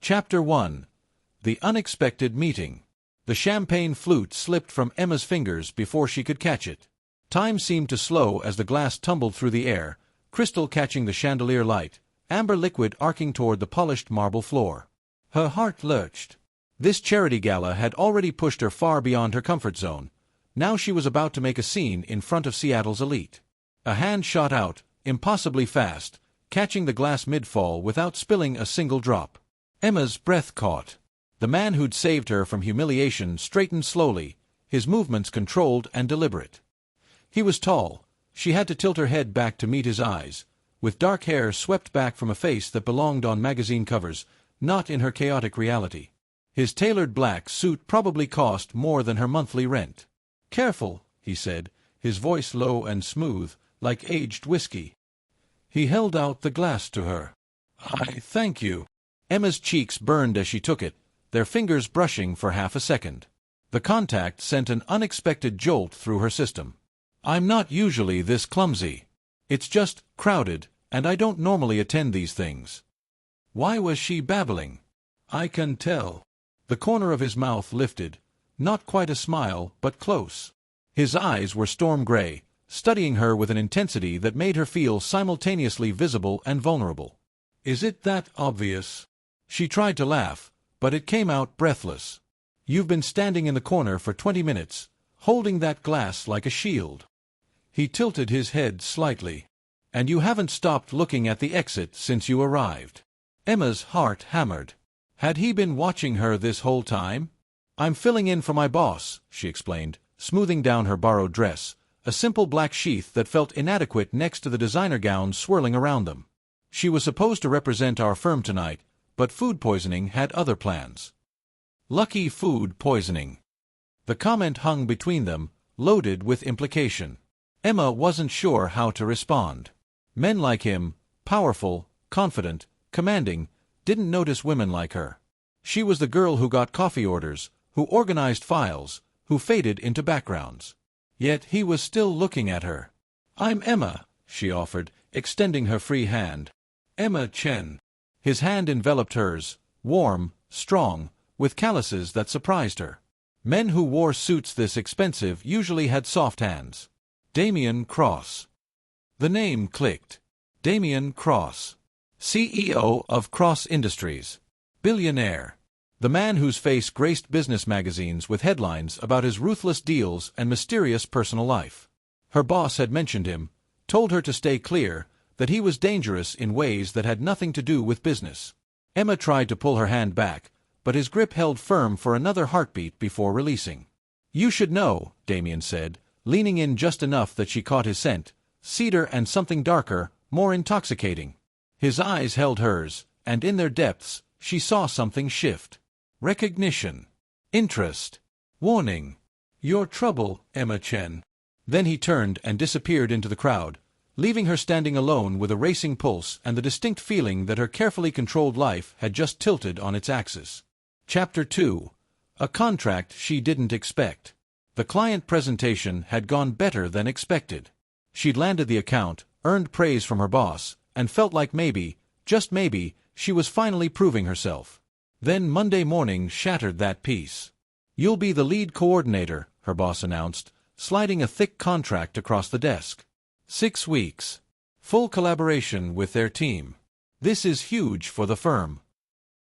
Chapter 1. The Unexpected Meeting. The champagne flute slipped from Emma's fingers before she could catch it. Time seemed to slow as the glass tumbled through the air, crystal catching the chandelier light, amber liquid arcing toward the polished marble floor. Her heart lurched. This charity gala had already pushed her far beyond her comfort zone. Now she was about to make a scene in front of Seattle's elite. A hand shot out, impossibly fast, catching the glass mid-fall without spilling a single drop. Emma's breath caught. The man who'd saved her from humiliation straightened slowly, his movements controlled and deliberate. He was tall. She had to tilt her head back to meet his eyes, with dark hair swept back from a face that belonged on magazine covers, not in her chaotic reality. His tailored black suit probably cost more than her monthly rent. "Careful," he said, his voice low and smooth, like aged whiskey. He held out the glass to her. "I thank you." Emma's cheeks burned as she took it, their fingers brushing for half a second. The contact sent an unexpected jolt through her system. "I'm not usually this clumsy. It's just crowded, and I don't normally attend these things." Why was she babbling? "I can tell." The corner of his mouth lifted, not quite a smile, but close. His eyes were storm gray, studying her with an intensity that made her feel simultaneously visible and vulnerable. "Is it that obvious?" She tried to laugh, but it came out breathless. "You've been standing in the corner for 20 minutes, holding that glass like a shield." He tilted his head slightly. "And you haven't stopped looking at the exit since you arrived." Emma's heart hammered. Had he been watching her this whole time? "I'm filling in for my boss," she explained, smoothing down her borrowed dress, a simple black sheath that felt inadequate next to the designer gowns swirling around them. She was supposed to represent our firm tonight, but food poisoning had other plans. Lucky food poisoning. The comment hung between them, loaded with implication. Emma wasn't sure how to respond. Men like him, powerful, confident, commanding, didn't notice women like her. She was the girl who got coffee orders, who organized files, who faded into backgrounds. Yet he was still looking at her. "I'm Emma," she offered, extending her free hand. "Emma Chen." His hand enveloped hers, warm, strong, with calluses that surprised her. Men who wore suits this expensive usually had soft hands. Damien Cross. The name clicked. Damien Cross. CEO of Cross Industries. Billionaire. The man whose face graced business magazines with headlines about his ruthless deals and mysterious personal life. Her boss had mentioned him, told her to stay clear, that he was dangerous in ways that had nothing to do with business. Emma tried to pull her hand back, but his grip held firm for another heartbeat before releasing. "You should know," Damien said, leaning in just enough that she caught his scent, cedar and something darker, more intoxicating. His eyes held hers, and in their depths, she saw something shift. Recognition. Interest. Warning. "Your trouble, Emma Chen." Then he turned and disappeared into the crowd, leaving her standing alone with a racing pulse and the distinct feeling that her carefully controlled life had just tilted on its axis. Chapter 2. A contract she didn't expect. The client presentation had gone better than expected. She'd landed the account, earned praise from her boss, and felt like maybe, just maybe, she was finally proving herself. Then Monday morning shattered that peace. "You'll be the lead coordinator," her boss announced, sliding a thick contract across the desk. 6 weeks. Full collaboration with their team. This is huge for the firm.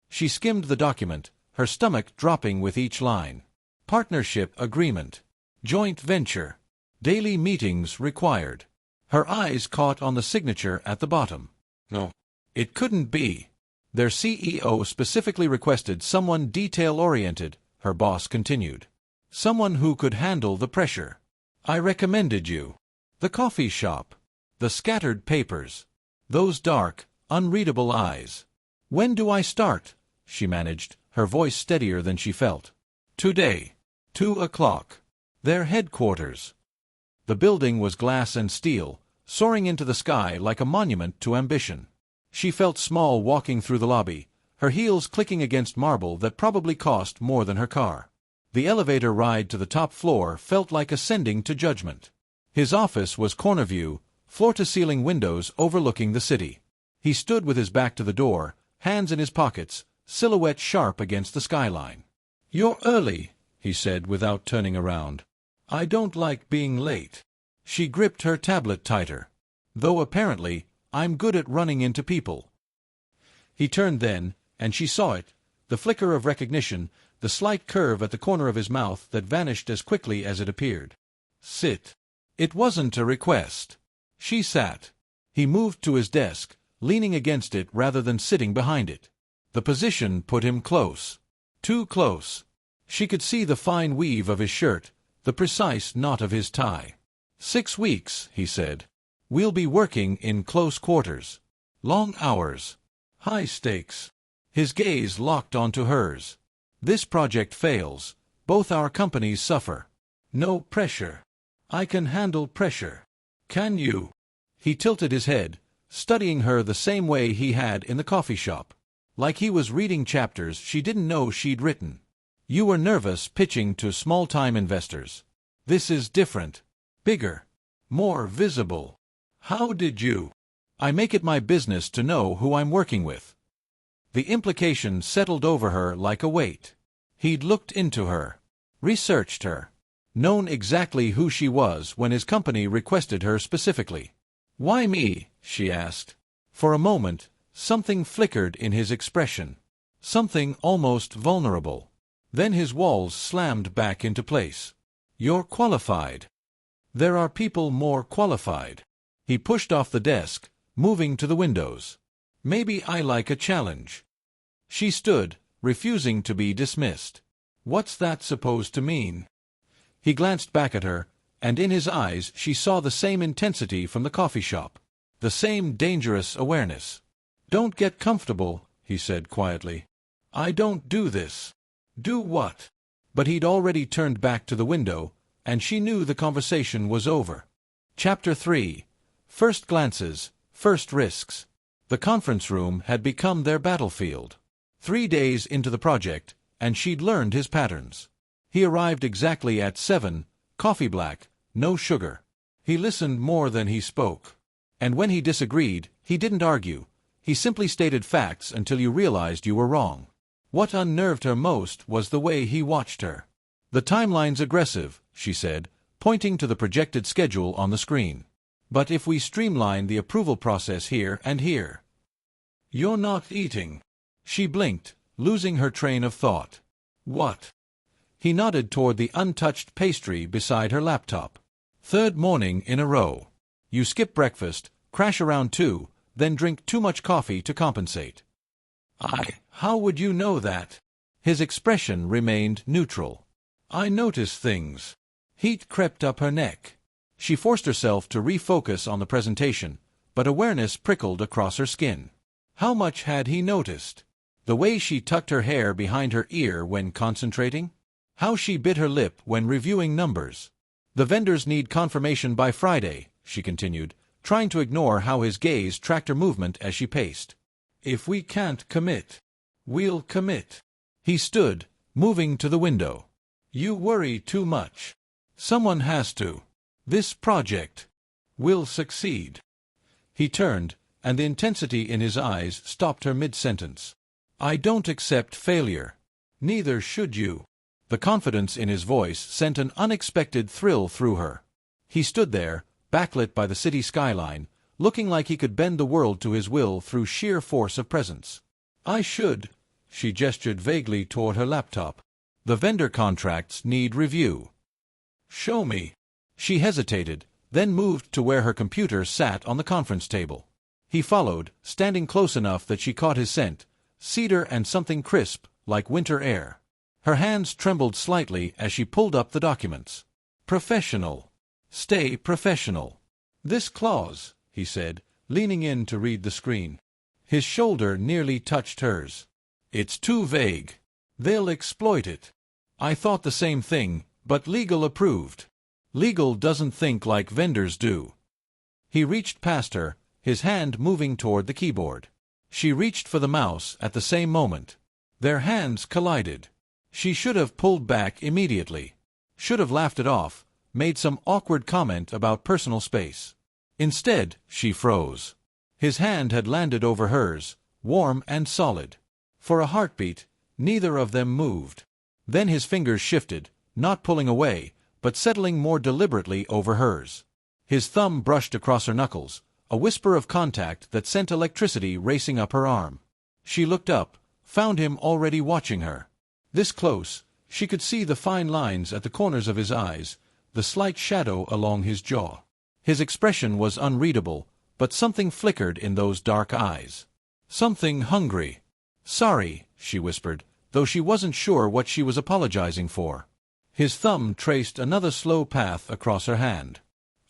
She skimmed the document, her stomach dropping with each line. Partnership agreement. Joint venture. Daily meetings required. Her eyes caught on the signature at the bottom. No. It couldn't be. Their CEO specifically requested someone detail-oriented, her boss continued. Someone who could handle the pressure. "I recommended you." The coffee shop. The scattered papers. Those dark, unreadable eyes. "When do I start?" she managed, her voice steadier than she felt. "Today. 2 o'clock. Their headquarters." The building was glass and steel, soaring into the sky like a monument to ambition. She felt small walking through the lobby, her heels clicking against marble that probably cost more than her car. The elevator ride to the top floor felt like ascending to judgment. His office was corner view, floor-to-ceiling windows overlooking the city. He stood with his back to the door, hands in his pockets, silhouette sharp against the skyline. "You're early," he said without turning around. "I don't like being late." She gripped her tablet tighter. "Though apparently, I'm good at running into people." He turned then, and she saw it, the flicker of recognition, the slight curve at the corner of his mouth that vanished as quickly as it appeared. "Sit." It wasn't a request. She sat. He moved to his desk, leaning against it rather than sitting behind it. The position put him close. Too close. She could see the fine weave of his shirt, the precise knot of his tie. 6 weeks, he said. "We'll be working in close quarters. Long hours. High stakes." His gaze locked onto hers. "This project fails. Both our companies suffer. No pressure. I can handle pressure. Can you?" He tilted his head, studying her the same way he had in the coffee shop. Like he was reading chapters she didn't know she'd written. "You were nervous pitching to small-time investors. This is different. Bigger. More visible. How did you?" "I make it my business to know who I'm working with." The implication settled over her like a weight. He'd looked into her. Researched her. Known exactly who she was when his company requested her specifically. "Why me?" she asked. For a moment, something flickered in his expression. Something almost vulnerable. Then his walls slammed back into place. "You're qualified. There are people more qualified." He pushed off the desk, moving to the windows. "Maybe I like a challenge." She stood, refusing to be dismissed. "What's that supposed to mean?" He glanced back at her, and in his eyes she saw the same intensity from the coffee shop. The same dangerous awareness. "Don't get comfortable," he said quietly. "I don't do this." "Do what?" But he'd already turned back to the window, and she knew the conversation was over. Chapter 3. First glances, first risks. The conference room had become their battlefield. 3 days into the project, and she'd learned his patterns. He arrived exactly at 7, coffee black, no sugar. He listened more than he spoke. And when he disagreed, he didn't argue. He simply stated facts until you realized you were wrong. What unnerved her most was the way he watched her. "The timeline's aggressive," she said, pointing to the projected schedule on the screen. "But if we streamline the approval process here and here." "You're not eating." She blinked, losing her train of thought. "What?" He nodded toward the untouched pastry beside her laptop. "3rd morning in a row. You skip breakfast, crash around 2, then drink too much coffee to compensate." How would you know that?" His expression remained neutral. "I notice things." Heat crept up her neck. She forced herself to refocus on the presentation, but awareness prickled across her skin. How much had he noticed? The way she tucked her hair behind her ear when concentrating? How she bit her lip when reviewing numbers? "The vendors need confirmation by Friday," she continued, trying to ignore how his gaze tracked her movement as she paced. "If we can't commit, we'll commit." He stood, moving to the window. "You worry too much. Someone has to. This project will succeed." He turned, and the intensity in his eyes stopped her mid-sentence. "I don't accept failure. Neither should you." The confidence in his voice sent an unexpected thrill through her. He stood there, backlit by the city skyline, looking like he could bend the world to his will through sheer force of presence. "I should." She gestured vaguely toward her laptop. "The vendor contracts need review." "Show me." She hesitated, then moved to where her computer sat on the conference table. He followed, standing close enough that she caught his scent, cedar and something crisp, like winter air. Her hands trembled slightly as she pulled up the documents. "Professional. Stay professional." "This clause," he said, leaning in to read the screen. His shoulder nearly touched hers. "It's too vague. They'll exploit it." "I thought the same thing, but legal approved." "Legal doesn't think like vendors do." He reached past her, his hand moving toward the keyboard. She reached for the mouse at the same moment. Their hands collided. She should have pulled back immediately. Should have laughed it off, made some awkward comment about personal space. Instead, she froze. His hand had landed over hers, warm and solid. For a heartbeat, neither of them moved. Then his fingers shifted, not pulling away, but settling more deliberately over hers. His thumb brushed across her knuckles, a whisper of contact that sent electricity racing up her arm. She looked up, found him already watching her. This close, she could see the fine lines at the corners of his eyes, the slight shadow along his jaw. His expression was unreadable, but something flickered in those dark eyes. Something hungry. "Sorry," she whispered, though she wasn't sure what she was apologizing for. His thumb traced another slow path across her hand.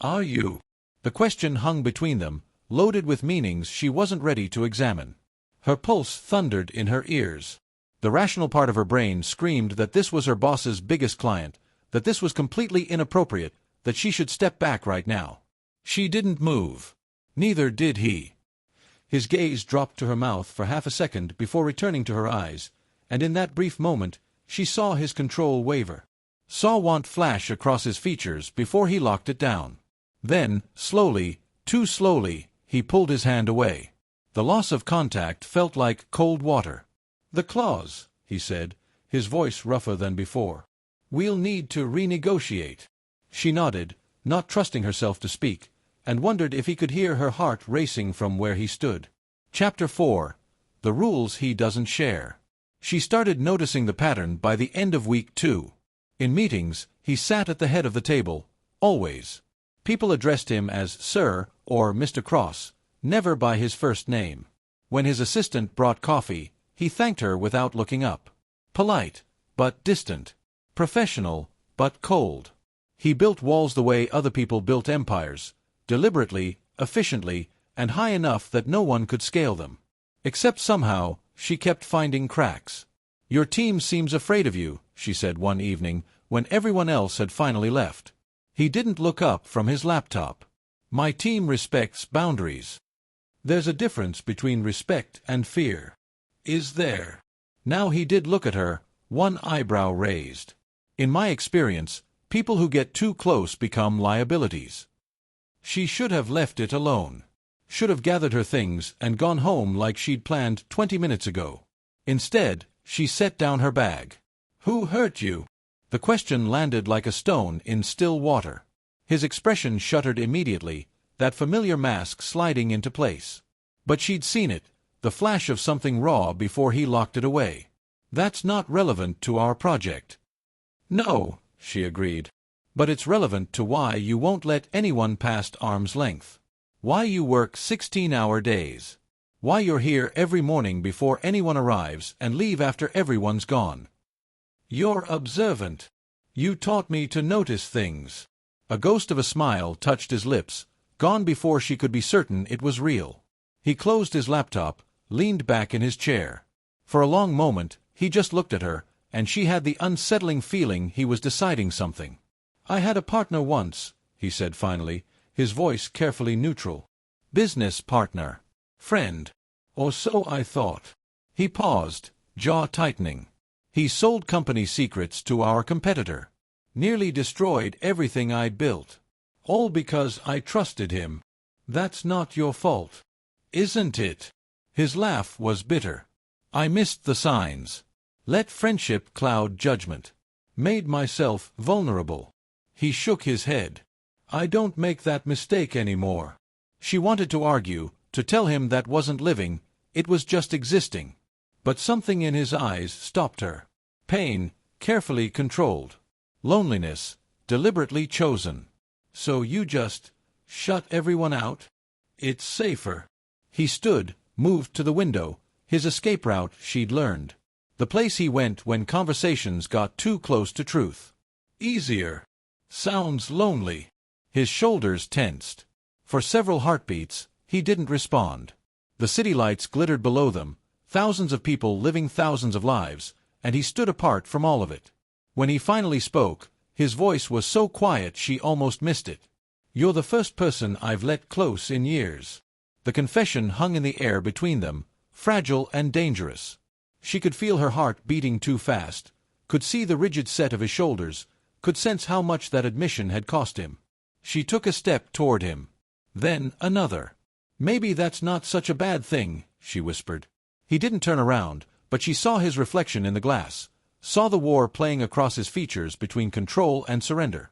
"Are you?" The question hung between them, loaded with meanings she wasn't ready to examine. Her pulse thundered in her ears. The rational part of her brain screamed that this was her boss's biggest client, that this was completely inappropriate, that she should step back right now. She didn't move. Neither did he. His gaze dropped to her mouth for half a second before returning to her eyes, and in that brief moment she saw his control waver. Saw want flash across his features before he locked it down. Then, slowly, too slowly, he pulled his hand away. The loss of contact felt like cold water. "The clause," he said, his voice rougher than before. "We'll need to renegotiate." She nodded, not trusting herself to speak, and wondered if he could hear her heart racing from where he stood. Chapter 4. The Rules He Doesn't Share. She started noticing the pattern by the end of week 2. In meetings, he sat at the head of the table, always. People addressed him as Sir or Mr. Cross, never by his first name. When his assistant brought coffee, he thanked her without looking up. Polite, but distant. Professional, but cold. He built walls the way other people built empires, deliberately, efficiently, and high enough that no one could scale them. Except somehow, she kept finding cracks. "Your team seems afraid of you," she said one evening, when everyone else had finally left. He didn't look up from his laptop. "My team respects boundaries." "There's a difference between respect and fear." "Is there?" Now he did look at her, one eyebrow raised. "In my experience, people who get too close become liabilities." She should have left it alone. Should have gathered her things and gone home like she'd planned 20 minutes ago. Instead, she set down her bag. "Who hurt you?" The question landed like a stone in still water. His expression shuttered immediately, that familiar mask sliding into place. But she'd seen it, the flash of something raw before he locked it away. "That's not relevant to our project." "No," she agreed. "But it's relevant to why you won't let anyone past arm's length. Why you work 16-hour days. Why you're here every morning before anyone arrives and leave after everyone's gone. You're observant. You taught me to notice things." A ghost of a smile touched his lips, gone before she could be certain it was real. He closed his laptop, leaned back in his chair. For a long moment, he just looked at her, and she had the unsettling feeling he was deciding something. "I had a partner once," he said finally, his voice carefully neutral. "Business partner. Friend. Or so I thought." He paused, jaw tightening. "He sold company secrets to our competitor. Nearly destroyed everything I'd built. All because I trusted him. That's not your fault. Isn't it?" His laugh was bitter. "I missed the signs. Let friendship cloud judgment. Made myself vulnerable." He shook his head. "I don't make that mistake anymore." She wanted to argue, to tell him that wasn't living, it was just existing. But something in his eyes stopped her. Pain, carefully controlled. Loneliness, deliberately chosen. "So you just shut everyone out? It's safer." He stood, moved to the window, his escape route she'd learned. The place he went when conversations got too close to truth. "Easier. Sounds lonely." His shoulders tensed. For several heartbeats, he didn't respond. The city lights glittered below them, thousands of people living thousands of lives, and he stood apart from all of it. When he finally spoke, his voice was so quiet she almost missed it. "You're the first person I've let close in years." The confession hung in the air between them, fragile and dangerous. She could feel her heart beating too fast, could see the rigid set of his shoulders, could sense how much that admission had cost him. She took a step toward him. Then another. "Maybe that's not such a bad thing," she whispered. He didn't turn around, But she saw his reflection in the glass, saw the war playing across his features between control and surrender.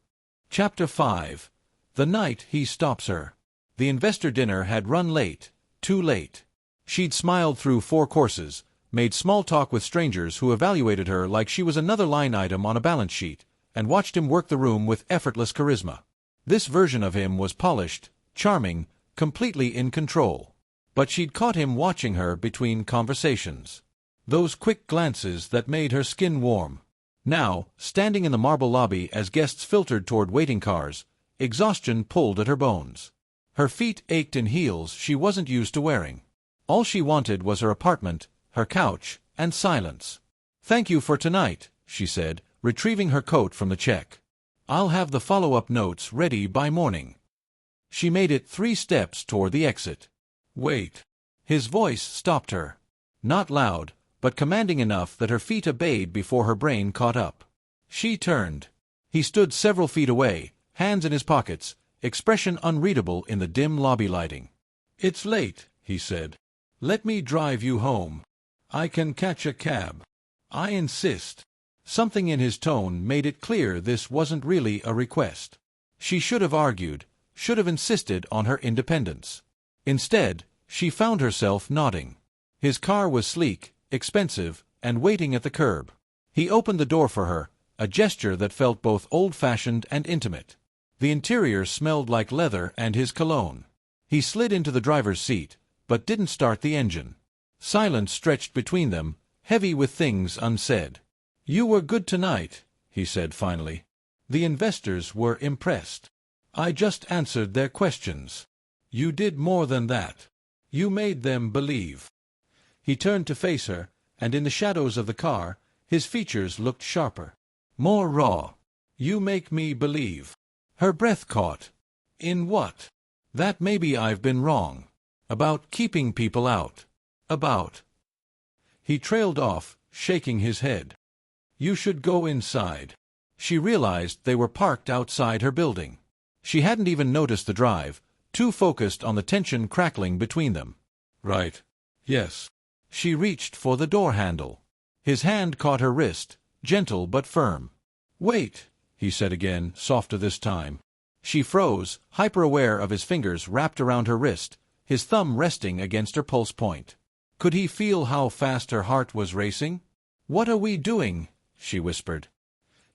Chapter 5. The night he stops her. The investor dinner had run late, too late. She'd smiled through 4 courses, made small talk with strangers who evaluated her like she was another line item on a balance sheet, and watched him work the room with effortless charisma. This version of him was polished, charming, completely in control. But she'd caught him watching her between conversations. Those quick glances that made her skin warm. Now, standing in the marble lobby as guests filtered toward waiting cars, exhaustion pulled at her bones. Her feet ached in heels she wasn't used to wearing. All she wanted was her apartment, her couch, and silence. "Thank you for tonight," she said, retrieving her coat from the check. "I'll have the follow-up notes ready by morning." She made it 3 steps toward the exit. "Wait." His voice stopped her. Not loud, but commanding enough that her feet obeyed before her brain caught up. She turned. He stood several feet away, hands in his pockets, expression unreadable in the dim lobby lighting. "It's late," he said. "Let me drive you home. I can catch a cab." "I insist." Something in his tone made it clear this wasn't really a request. She should have argued, should have insisted on her independence. Instead, she found herself nodding. His car was sleek, expensive, and waiting at the curb. He opened the door for her, a gesture that felt both old-fashioned and intimate. The interior smelled like leather and his cologne. He slid into the driver's seat, but didn't start the engine. Silence stretched between them, heavy with things unsaid. "You were good tonight," he said finally. "The investors were impressed. I just answered their questions." "You did more than that. You made them believe." He turned to face her, and in the shadows of the car, his features looked sharper. More raw. "You make me believe." Her breath caught. "In what?" "That maybe I've been wrong. About keeping people out. About—" He trailed off, shaking his head. "You should go inside." She realized they were parked outside her building. She hadn't even noticed the drive, too focused on the tension crackling between them. "Right. Yes." She reached for the door handle. His hand caught her wrist, gentle but firm. "Wait," he said again, softer this time. She froze, hyper-aware of his fingers wrapped around her wrist, his thumb resting against her pulse point. Could he feel how fast her heart was racing? "What are we doing?" she whispered.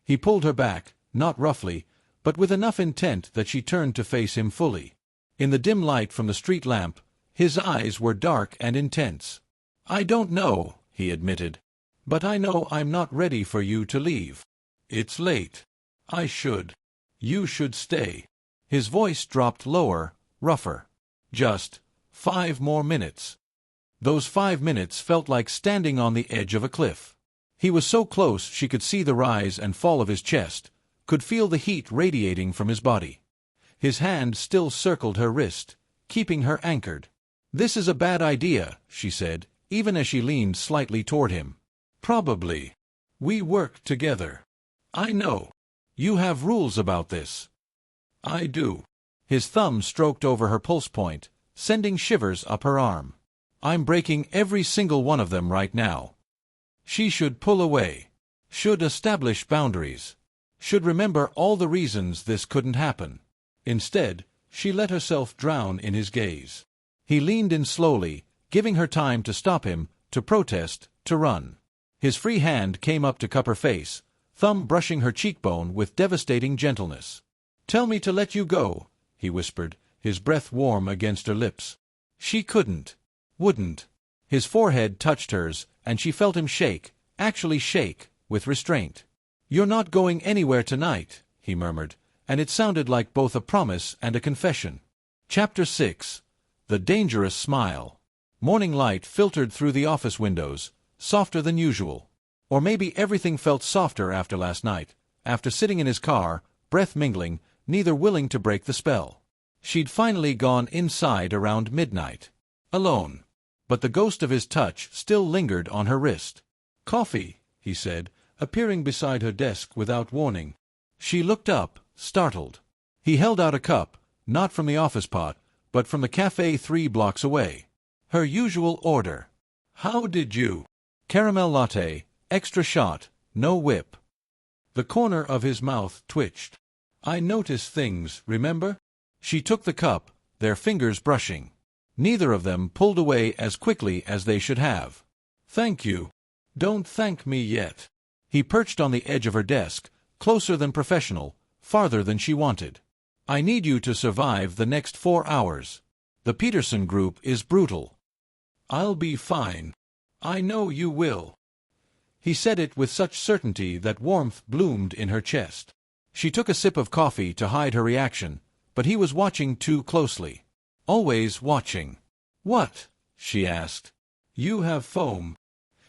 He pulled her back, not roughly, but with enough intent that she turned to face him fully. In the dim light from the street lamp, his eyes were dark and intense. "I don't know," he admitted. "But I know I'm not ready for you to leave. It's late. I should. You should stay." His voice dropped lower, rougher. "Just 5 more minutes." Those 5 minutes felt like standing on the edge of a cliff. He was so close she could see the rise and fall of his chest, could feel the heat radiating from his body. His hand still circled her wrist, keeping her anchored. "This is a bad idea," she said, even as she leaned slightly toward him. "Probably. We work together." "I know. You have rules about this." "I do." His thumb stroked over her pulse point, sending shivers up her arm. "I'm breaking every single one of them right now." She should pull away. Should establish boundaries. Should remember all the reasons this couldn't happen. Instead, she let herself drown in his gaze. He leaned in slowly, giving her time to stop him, to protest, to run. His free hand came up to cup her face, thumb brushing her cheekbone with devastating gentleness. "Tell me to let you go," he whispered, his breath warm against her lips. She couldn't. Wouldn't. His forehead touched hers, and she felt him shake, actually shake, with restraint. "You're not going anywhere tonight," he murmured, and it sounded like both a promise and a confession. Chapter 6. The Dangerous Smile. Morning light filtered through the office windows, softer than usual. Or maybe everything felt softer after last night, after sitting in his car, breath mingling, neither willing to break the spell. She'd finally gone inside around midnight. Alone. But the ghost of his touch still lingered on her wrist. "Coffee," he said, appearing beside her desk without warning. She looked up, startled. He held out a cup, not from the office pot, but from the cafe 3 blocks away. Her usual order. "How did you?" Caramel latte, extra shot, no whip. The corner of his mouth twitched. I notice things, remember? She took the cup, their fingers brushing. Neither of them pulled away as quickly as they should have. Thank you. Don't thank me yet. He perched on the edge of her desk, closer than professional, farther than she wanted. I need you to survive the next 4 hours. The Peterson group is brutal. I'll be fine. I know you will. He said it with such certainty that warmth bloomed in her chest. She took a sip of coffee to hide her reaction, but he was watching too closely. Always watching. What? She asked. You have foam.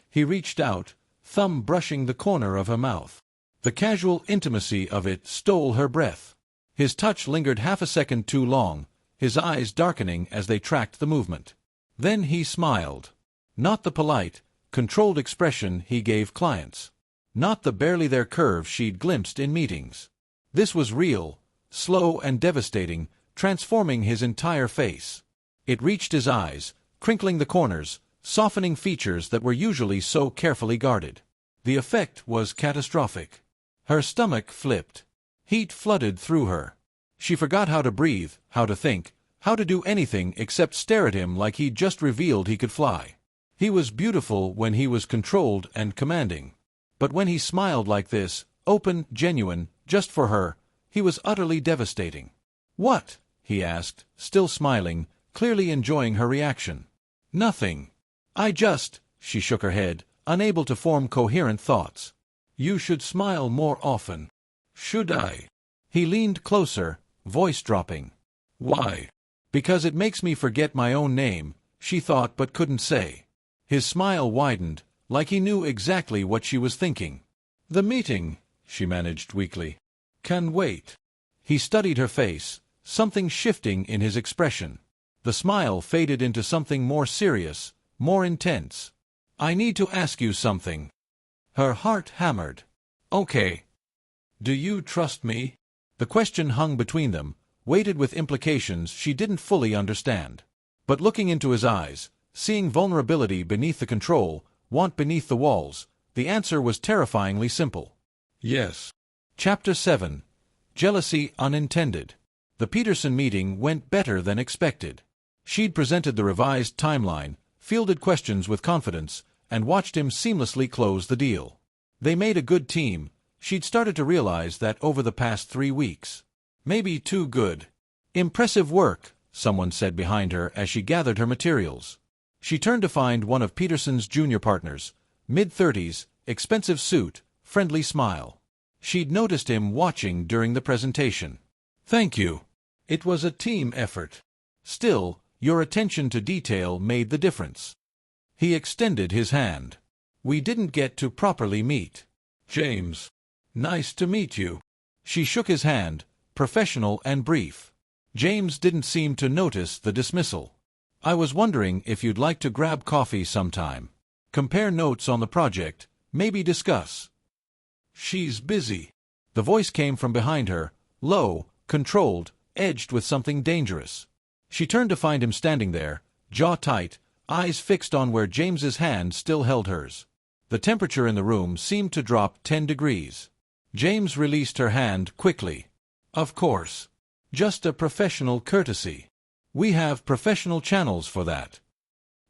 He reached out, thumb brushing the corner of her mouth. The casual intimacy of it stole her breath. His touch lingered half a second too long, his eyes darkening as they tracked the movement. Then he smiled. Not the polite, controlled expression he gave clients. Not the barely there curve she'd glimpsed in meetings. This was real, slow and devastating, transforming his entire face. It reached his eyes, crinkling the corners, softening features that were usually so carefully guarded. The effect was catastrophic. Her stomach flipped. Heat flooded through her. She forgot how to breathe, how to think, how to do anything except stare at him like he'd just revealed he could fly. He was beautiful when he was controlled and commanding. But when he smiled like this, open, genuine, just for her, he was utterly devastating. What? He asked, still smiling, clearly enjoying her reaction. Nothing. She shook her head, unable to form coherent thoughts. You should smile more often. Should I? He leaned closer, voice dropping. Why? Because it makes me forget my own name, she thought but couldn't say. His smile widened, like he knew exactly what she was thinking. The meeting, she managed weakly. Can wait. He studied her face, something shifting in his expression. The smile faded into something more serious, more intense. I need to ask you something. Her heart hammered. Okay. Do you trust me? The question hung between them, weighted with implications she didn't fully understand. But looking into his eyes, seeing vulnerability beneath the control, want beneath the walls, the answer was terrifyingly simple. Yes. Chapter 7. Jealousy Unintended. The Peterson meeting went better than expected. She'd presented the revised timeline, fielded questions with confidence, and watched him seamlessly close the deal. They made a good team. She'd started to realize that over the past 3 weeks. Maybe too good. Impressive work, someone said behind her as she gathered her materials. She turned to find one of Peterson's junior partners, mid-30s, expensive suit, friendly smile. She'd noticed him watching during the presentation. Thank you. It was a team effort. Still, your attention to detail made the difference. He extended his hand. We didn't get to properly meet. James. Nice to meet you. She shook his hand, professional and brief. James didn't seem to notice the dismissal. I was wondering if you'd like to grab coffee sometime. Compare notes on the project, maybe discuss. She's busy. The voice came from behind her, low, controlled, edged with something dangerous. She turned to find him standing there, jaw tight, eyes fixed on where James's hand still held hers. The temperature in the room seemed to drop 10 degrees. James released her hand quickly. Of course. Just a professional courtesy. We have professional channels for that.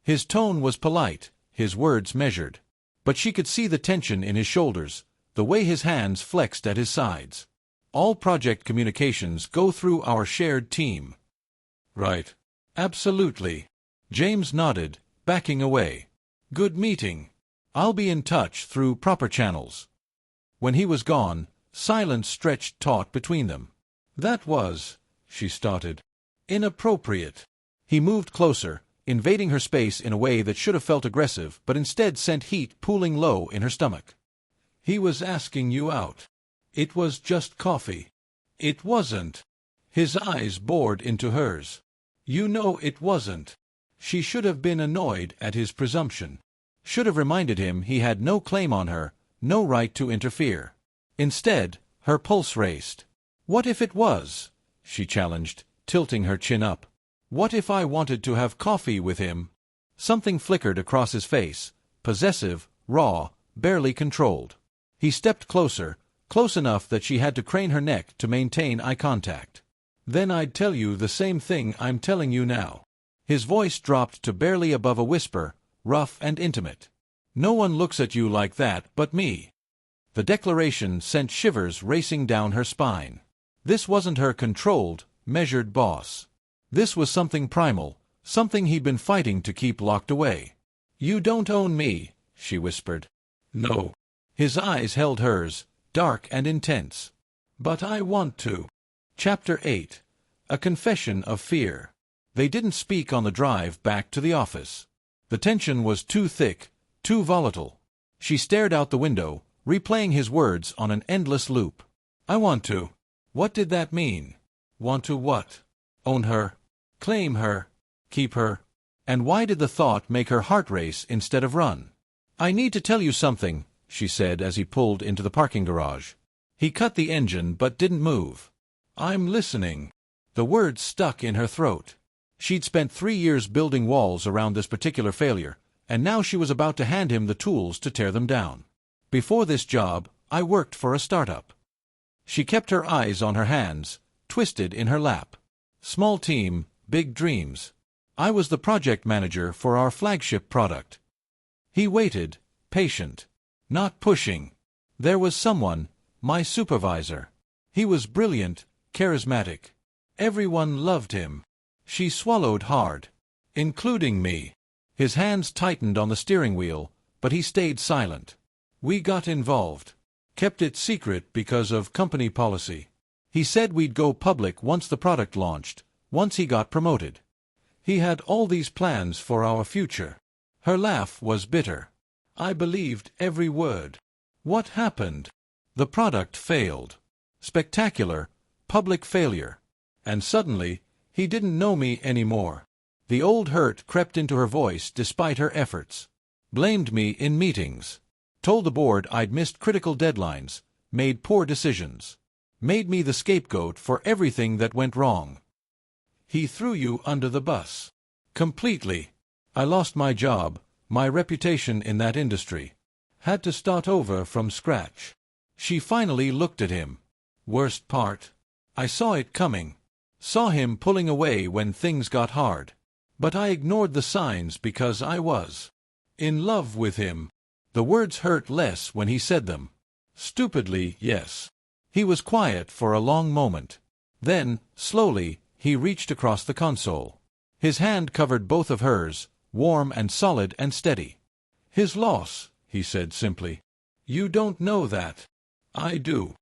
His tone was polite, his words measured. But she could see the tension in his shoulders, the way his hands flexed at his sides. All project communications go through our shared team. Right. Absolutely. James nodded, backing away. Good meeting. I'll be in touch through proper channels. When he was gone, silence stretched taut between them. That was, she started, inappropriate. He moved closer, invading her space in a way that should have felt aggressive but instead sent heat pooling low in her stomach. He was asking you out. It was just coffee. It wasn't. His eyes bored into hers. You know it wasn't. She should have been annoyed at his presumption. Should have reminded him he had no claim on her, no right to interfere. Instead, her pulse raced. What if it was? She challenged, tilting her chin up. What if I wanted to have coffee with him? Something flickered across his face, possessive, raw, barely controlled. He stepped closer, close enough that she had to crane her neck to maintain eye contact. "Then I'd tell you the same thing I'm telling you now." His voice dropped to barely above a whisper, rough and intimate. "No one looks at you like that but me." The declaration sent shivers racing down her spine. This wasn't her controlled, measured boss. This was something primal, something he'd been fighting to keep locked away. "You don't own me," she whispered. "No." His eyes held hers, dark and intense. "But I want to." Chapter 8. A Confession of Fear. They didn't speak on the drive back to the office. The tension was too thick, too volatile. She stared out the window, replaying his words on an endless loop. "I want to." What did that mean? Want to what? Own her? Claim her? Keep her? And why did the thought make her heart race instead of run? "I need to tell you something," she said as he pulled into the parking garage. He cut the engine but didn't move. "I'm listening." The words stuck in her throat. She'd spent 3 years building walls around this particular failure, and now she was about to hand him the tools to tear them down. "Before this job, I worked for a startup." She kept her eyes on her hands, twisted in her lap. "Small team, big dreams. I was the project manager for our flagship product." He waited, patient, not pushing. "There was someone, my supervisor. He was brilliant, charismatic. Everyone loved him." She swallowed hard. "Including me." His hands tightened on the steering wheel, but he stayed silent. "We got involved. Kept it secret because of company policy. He said we'd go public once the product launched, once he got promoted. He had all these plans for our future." Her laugh was bitter. "I believed every word." "What happened?" "The product failed. Spectacular, public failure. And suddenly, he didn't know me anymore." The old hurt crept into her voice despite her efforts. "Blamed me in meetings. Told the board I'd missed critical deadlines, made poor decisions. Made me the scapegoat for everything that went wrong." "He threw you under the bus." "Completely. I lost my job, my reputation in that industry. Had to start over from scratch." She finally looked at him. "Worst part? I saw it coming. Saw him pulling away when things got hard. But I ignored the signs because I was in love with him." The words hurt less when he said them. "Stupidly, yes." He was quiet for a long moment. Then, slowly, he reached across the console. His hand covered both of hers, warm and solid and steady. "His loss," he said simply. "You don't know that." "I do."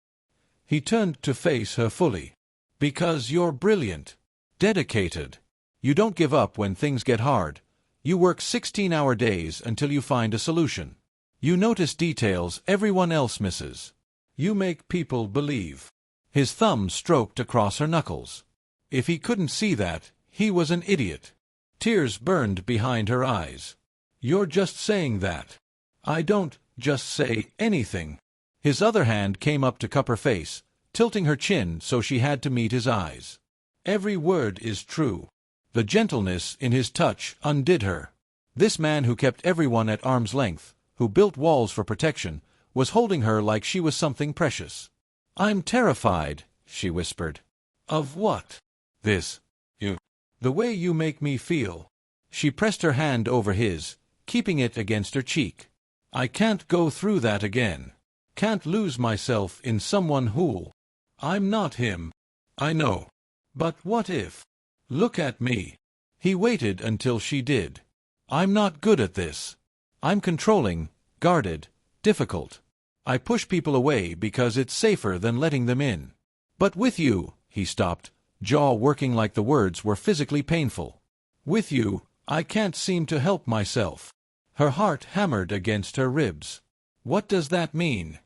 He turned to face her fully. "Because you're brilliant. Dedicated. You don't give up when things get hard. You work 16-hour days until you find a solution. You notice details everyone else misses. You make people believe." His thumb stroked across her knuckles. If he couldn't see that, he was an idiot. Tears burned behind her eyes. "You're just saying that." "I don't just say anything." His other hand came up to cup her face, tilting her chin so she had to meet his eyes. "Every word is true." The gentleness in his touch undid her. This man who kept everyone at arm's length, who built walls for protection, was holding her like she was something precious. "I'm terrified," she whispered. "Of what?" "This. You. The way you make me feel." She pressed her hand over his, keeping it against her cheek. "I can't go through that again. Can't lose myself in someone who'll. I'm not him. I know. But what if? Look at me." He waited until she did. "I'm not good at this. I'm controlling, guarded, difficult. I push people away because it's safer than letting them in. But with you," he stopped, jaw working like the words were physically painful. "With you, I can't seem to help myself." Her heart hammered against her ribs. "What does that mean?"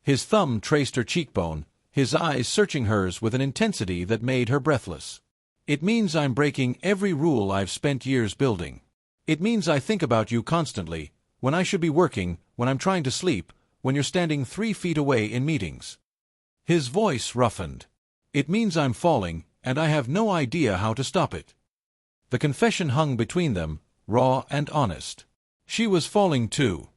His thumb traced her cheekbone, his eyes searching hers with an intensity that made her breathless. "It means I'm breaking every rule I've spent years building. It means I think about you constantly, when I should be working, when I'm trying to sleep, when you're standing 3 feet away in meetings." His voice roughened. "It means I'm falling, and I have no idea how to stop it." The confession hung between them, raw and honest. She was falling too.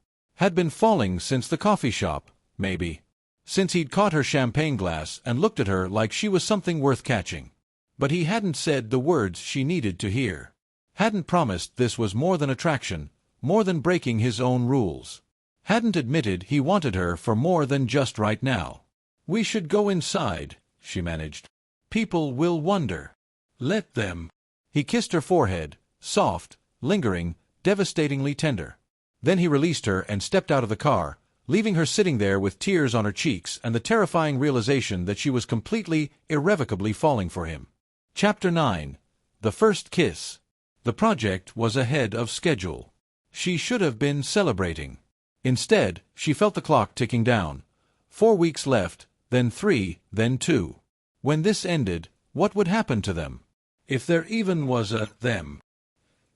Had been falling since the coffee shop, maybe. Since he'd caught her champagne glass and looked at her like she was something worth catching. But he hadn't said the words she needed to hear. Hadn't promised this was more than attraction, more than breaking his own rules. Hadn't admitted he wanted her for more than just right now. "We should go inside," she managed. "People will wonder." "Let them." He kissed her forehead, soft, lingering, devastatingly tender. Then he released her and stepped out of the car, leaving her sitting there with tears on her cheeks and the terrifying realization that she was completely, irrevocably falling for him. Chapter 9. The First Kiss. The project was ahead of schedule. She should have been celebrating. Instead, she felt the clock ticking down. 4 weeks left, then 3, then 2. When this ended, what would happen to them? If there even was a them.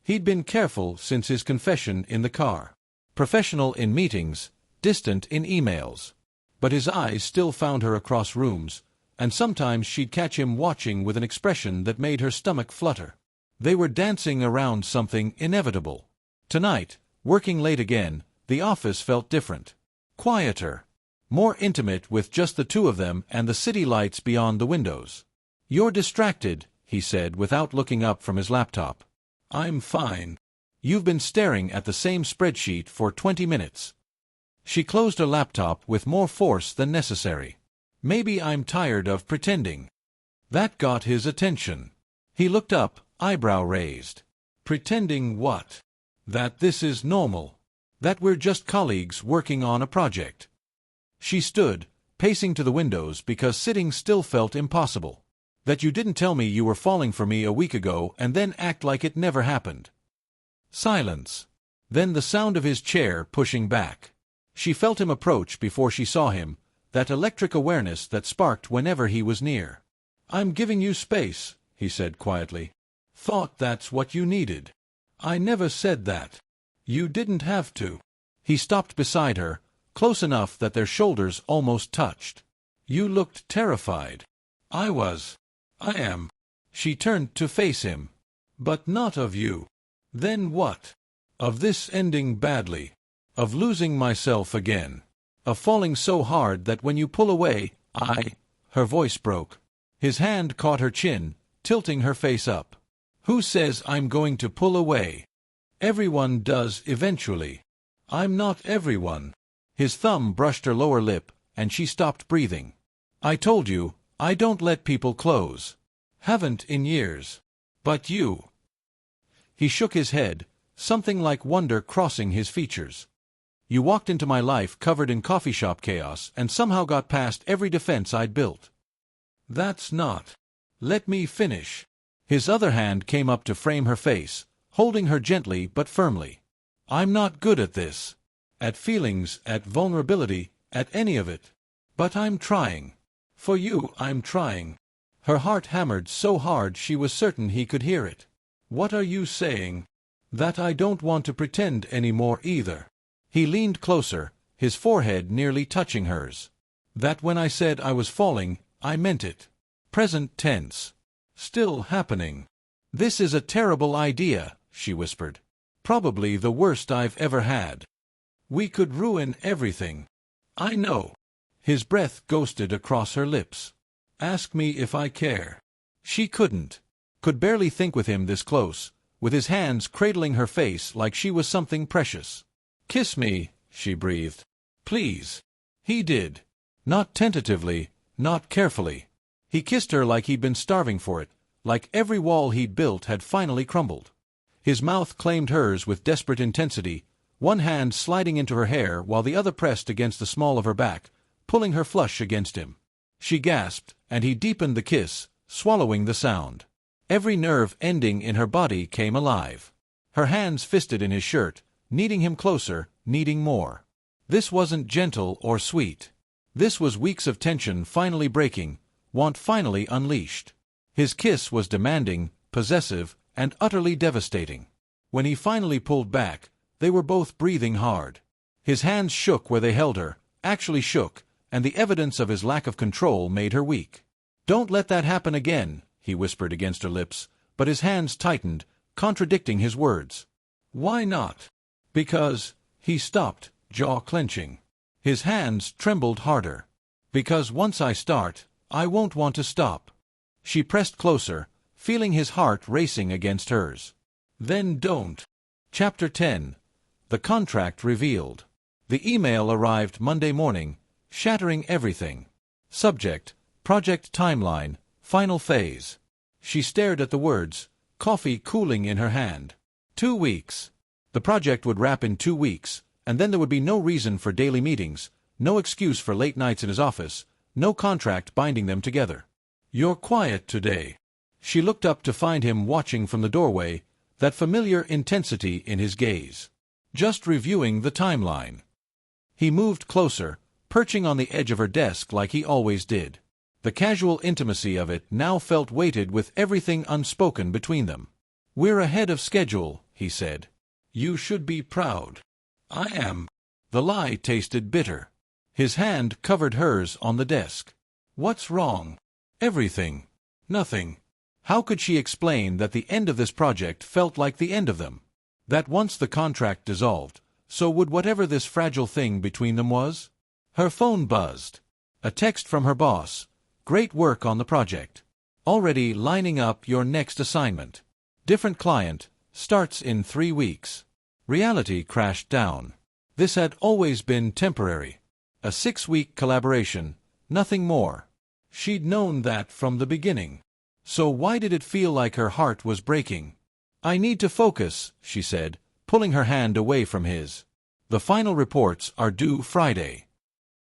He'd been careful since his confession in the car. Professional in meetings, distant in emails. But his eyes still found her across rooms, and sometimes she'd catch him watching with an expression that made her stomach flutter. They were dancing around something inevitable. Tonight, working late again, the office felt different. Quieter. More intimate with just the two of them and the city lights beyond the windows. "You're distracted," he said without looking up from his laptop. "I'm fine." "You've been staring at the same spreadsheet for 20 minutes. She closed her laptop with more force than necessary. "Maybe I'm tired of pretending." That got his attention. He looked up, eyebrow raised. "Pretending what?" "That this is normal. That we're just colleagues working on a project." She stood, pacing to the windows because sitting still felt impossible. "That you didn't tell me you were falling for me a week ago and then act like it never happened." Silence. Then the sound of his chair pushing back. She felt him approach before she saw him, that electric awareness that sparked whenever he was near. "I'm giving you space," he said quietly. "Thought that's what you needed." "I never said that." "You didn't have to." He stopped beside her, close enough that their shoulders almost touched. "You looked terrified." "I was. I am." She turned to face him. "But not of you." "Then what?" "Of this ending badly. Of losing myself again. Of falling so hard that when you pull away, Her voice broke. His hand caught her chin, tilting her face up. "Who says I'm going to pull away?" "Everyone does eventually." "I'm not everyone." His thumb brushed her lower lip, and she stopped breathing. "I told you, I don't let people close. Haven't in years. But you." He shook his head, something like wonder crossing his features. "You walked into my life covered in coffee shop chaos and somehow got past every defense I'd built." "That's not." "Let me finish." His other hand came up to frame her face, holding her gently but firmly. "I'm not good at this. At feelings, at vulnerability, at any of it. But I'm trying. For you, I'm trying." Her heart hammered so hard she was certain he could hear it. "What are you saying?" "That I don't want to pretend anymore either." He leaned closer, his forehead nearly touching hers. "That when I said I was falling, I meant it. Present tense. Still happening." "This is a terrible idea," she whispered. "Probably the worst I've ever had. We could ruin everything." "I know." His breath ghosted across her lips. "Ask me if I care." She couldn't. Could barely think with him this close, with his hands cradling her face like she was something precious. "Kiss me," she breathed. "Please." He did. Not tentatively, not carefully. He kissed her like he'd been starving for it, like every wall he'd built had finally crumbled. His mouth claimed hers with desperate intensity, one hand sliding into her hair while the other pressed against the small of her back, pulling her flush against him. She gasped, and he deepened the kiss, swallowing the sound. Every nerve ending in her body came alive. Her hands fisted in his shirt, needing him closer, needing more. This wasn't gentle or sweet. This was weeks of tension finally breaking, want finally unleashed. His kiss was demanding, possessive, and utterly devastating. When he finally pulled back, they were both breathing hard. His hands shook where they held her, actually shook, and the evidence of his lack of control made her weak. "Don't let that happen again," he whispered against her lips, but his hands tightened, contradicting his words. "Why not?" "Because..." He stopped, jaw clenching. His hands trembled harder. Because once I start, I won't want to stop. She pressed closer, feeling his heart racing against hers. Then don't. Chapter 10. The contract revealed. The email arrived Monday morning, shattering everything. Subject: Project Timeline, Final Phase. She stared at the words, coffee cooling in her hand. 2 weeks. The project would wrap in 2 weeks, and then there would be no reason for daily meetings, no excuse for late nights in his office, no contract binding them together. You're quiet today. She looked up to find him watching from the doorway, that familiar intensity in his gaze. Just reviewing the timeline. He moved closer, perching on the edge of her desk like he always did. The casual intimacy of it now felt weighted with everything unspoken between them. We're ahead of schedule, he said. You should be proud. I am. The lie tasted bitter. His hand covered hers on the desk. What's wrong? Everything. Nothing. How could she explain that the end of this project felt like the end of them? That once the contract dissolved, so would whatever this fragile thing between them was? Her phone buzzed. A text from her boss. Great work on the project. Already lining up your next assignment. Different client. Starts in 3 weeks. Reality crashed down. This had always been temporary. A 6-week collaboration. Nothing more. She'd known that from the beginning. So why did it feel like her heart was breaking? I need to focus, she said, pulling her hand away from his. The final reports are due Friday.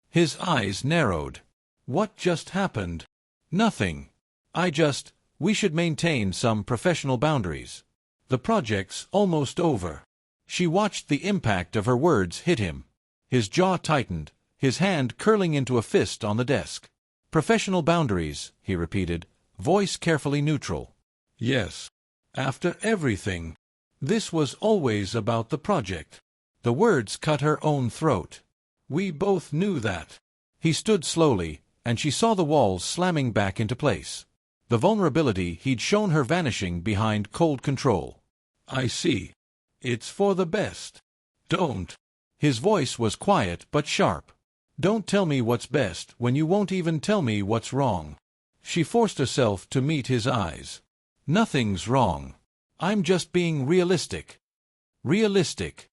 His eyes narrowed. What just happened? Nothing. We should maintain some professional boundaries. The project's almost over. She watched the impact of her words hit him. His jaw tightened, his hand curling into a fist on the desk. Professional boundaries, he repeated, voice carefully neutral. Yes. After everything. This was always about the project. The words cut her own throat. We both knew that. He stood slowly, and she saw the walls slamming back into place. The vulnerability he'd shown her vanishing behind cold control. I see. It's for the best. Don't. His voice was quiet but sharp. Don't tell me what's best when you won't even tell me what's wrong. She forced herself to meet his eyes. Nothing's wrong. I'm just being realistic. Realistic.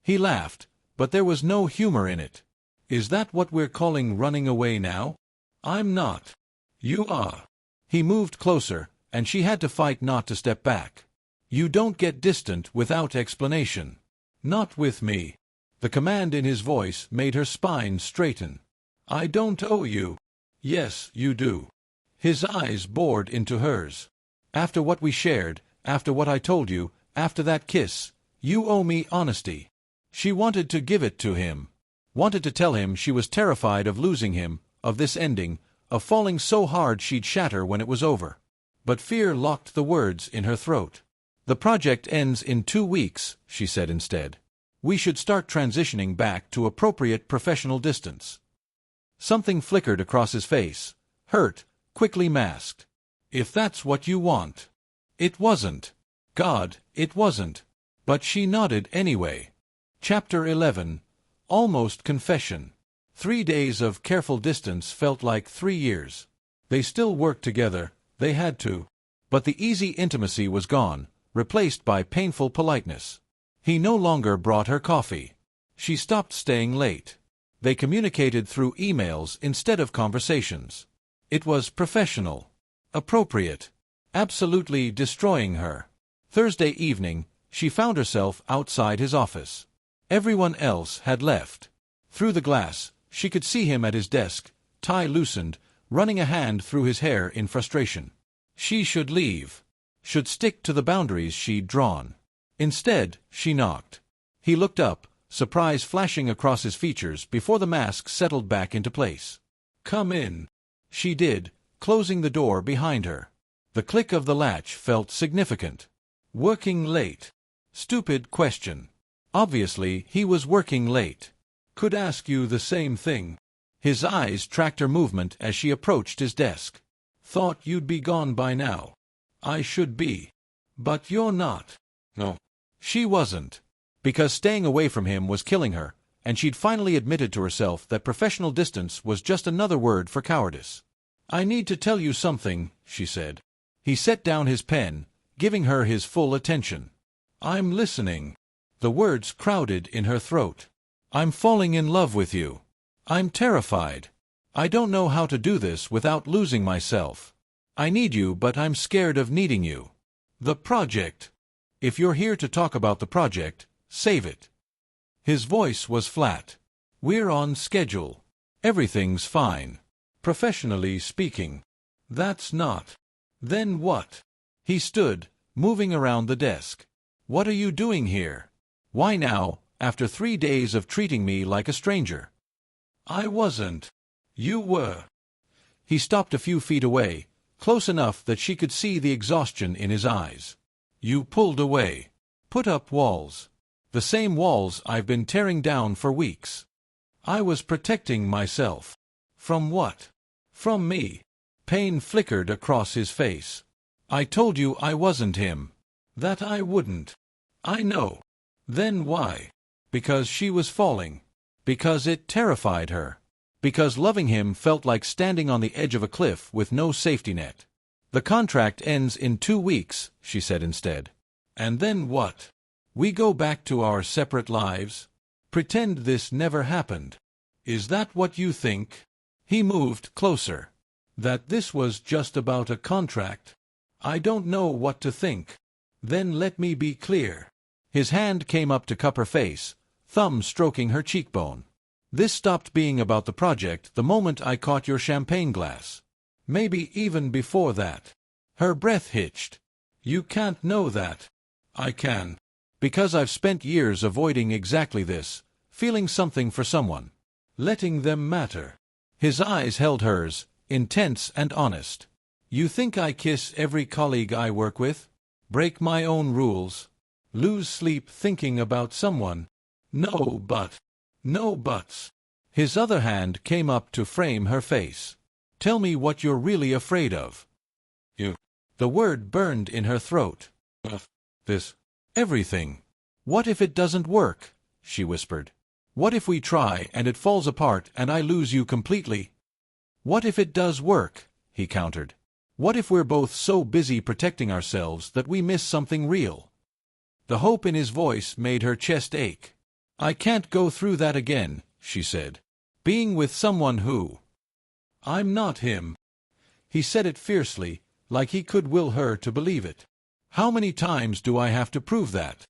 He laughed, but there was no humor in it. Is that what we're calling running away now? I'm not. You are. He moved closer, and she had to fight not to step back. You don't get distant without explanation. Not with me. The command in his voice made her spine straighten. I don't owe you. Yes, you do. His eyes bored into hers. After what we shared, after what I told you, after that kiss, you owe me honesty. She wanted to give it to him. Wanted to tell him she was terrified of losing him, of this ending, of falling so hard she'd shatter when it was over. But fear locked the words in her throat. The project ends in 2 weeks, she said instead. We should start transitioning back to appropriate professional distance. Something flickered across his face. Hurt, quickly masked. If that's what you want. It wasn't. God, it wasn't. But she nodded anyway. Chapter 11. Almost confession. 3 days of careful distance felt like 3 years. They still worked together, they had to. But the easy intimacy was gone, replaced by painful politeness. He no longer brought her coffee. She stopped staying late. They communicated through emails instead of conversations. It was professional. Appropriate. Absolutely destroying her. Thursday evening, she found herself outside his office. Everyone else had left. Through the glass, she could see him at his desk, tie loosened, running a hand through his hair in frustration. She should leave. Should stick to the boundaries she'd drawn. Instead, she knocked. He looked up, surprise flashing across his features before the mask settled back into place. Come in. She did, closing the door behind her. The click of the latch felt significant. Working late. Stupid question. Obviously, he was working late. Could ask you the same thing. His eyes tracked her movement as she approached his desk. Thought you'd be gone by now. I should be. But you're not. No. She wasn't. Because staying away from him was killing her, and she'd finally admitted to herself that professional distance was just another word for cowardice. "I need to tell you something," she said. He set down his pen, giving her his full attention. "I'm listening." The words crowded in her throat. "I'm falling in love with you. I'm terrified. I don't know how to do this without losing myself. I need you, but I'm scared of needing you. The project. If you're here to talk about the project, save it." His voice was flat. "We're on schedule. Everything's fine. Professionally speaking." "That's not." "Then what?" He stood, moving around the desk. "What are you doing here? Why now, after 3 days of treating me like a stranger?" "I wasn't. You were." He stopped a few feet away, close enough that she could see the exhaustion in his eyes. "You pulled away. Put up walls. The same walls I've been tearing down for weeks. I was protecting myself." "From what?" "From me." Pain flickered across his face. "I told you I wasn't him. That I wouldn't." "I know." "Then why?" Because she was falling. Because it terrified her. Because loving him felt like standing on the edge of a cliff with no safety net. "The contract ends in 2 weeks," she said instead. "And then what? We go back to our separate lives? Pretend this never happened? Is that what you think?" He moved closer. "That this was just about a contract? I don't know what to think." "Then let me be clear." His hand came up to cup her face, thumb stroking her cheekbone. "This stopped being about the project the moment I caught your champagne glass. Maybe even before that." Her breath hitched. "You can't know that." "I can. Because I've spent years avoiding exactly this, feeling something for someone. Letting them matter." His eyes held hers, intense and honest. "You think I kiss every colleague I work with? Break my own rules? Lose sleep thinking about someone? No, but. No buts." His other hand came up to frame her face. "Tell me what you're really afraid of." "You." The word burned in her throat. "This. Everything." "What if it doesn't work?" she whispered. "What if we try and it falls apart and I lose you completely?" "What if it does work?" he countered. "What if we're both so busy protecting ourselves that we miss something real?" The hope in his voice made her chest ache. "I can't go through that again," she said. "Being with someone who—" "I'm not him." He said it fiercely, like he could will her to believe it. "How many times do I have to prove that?"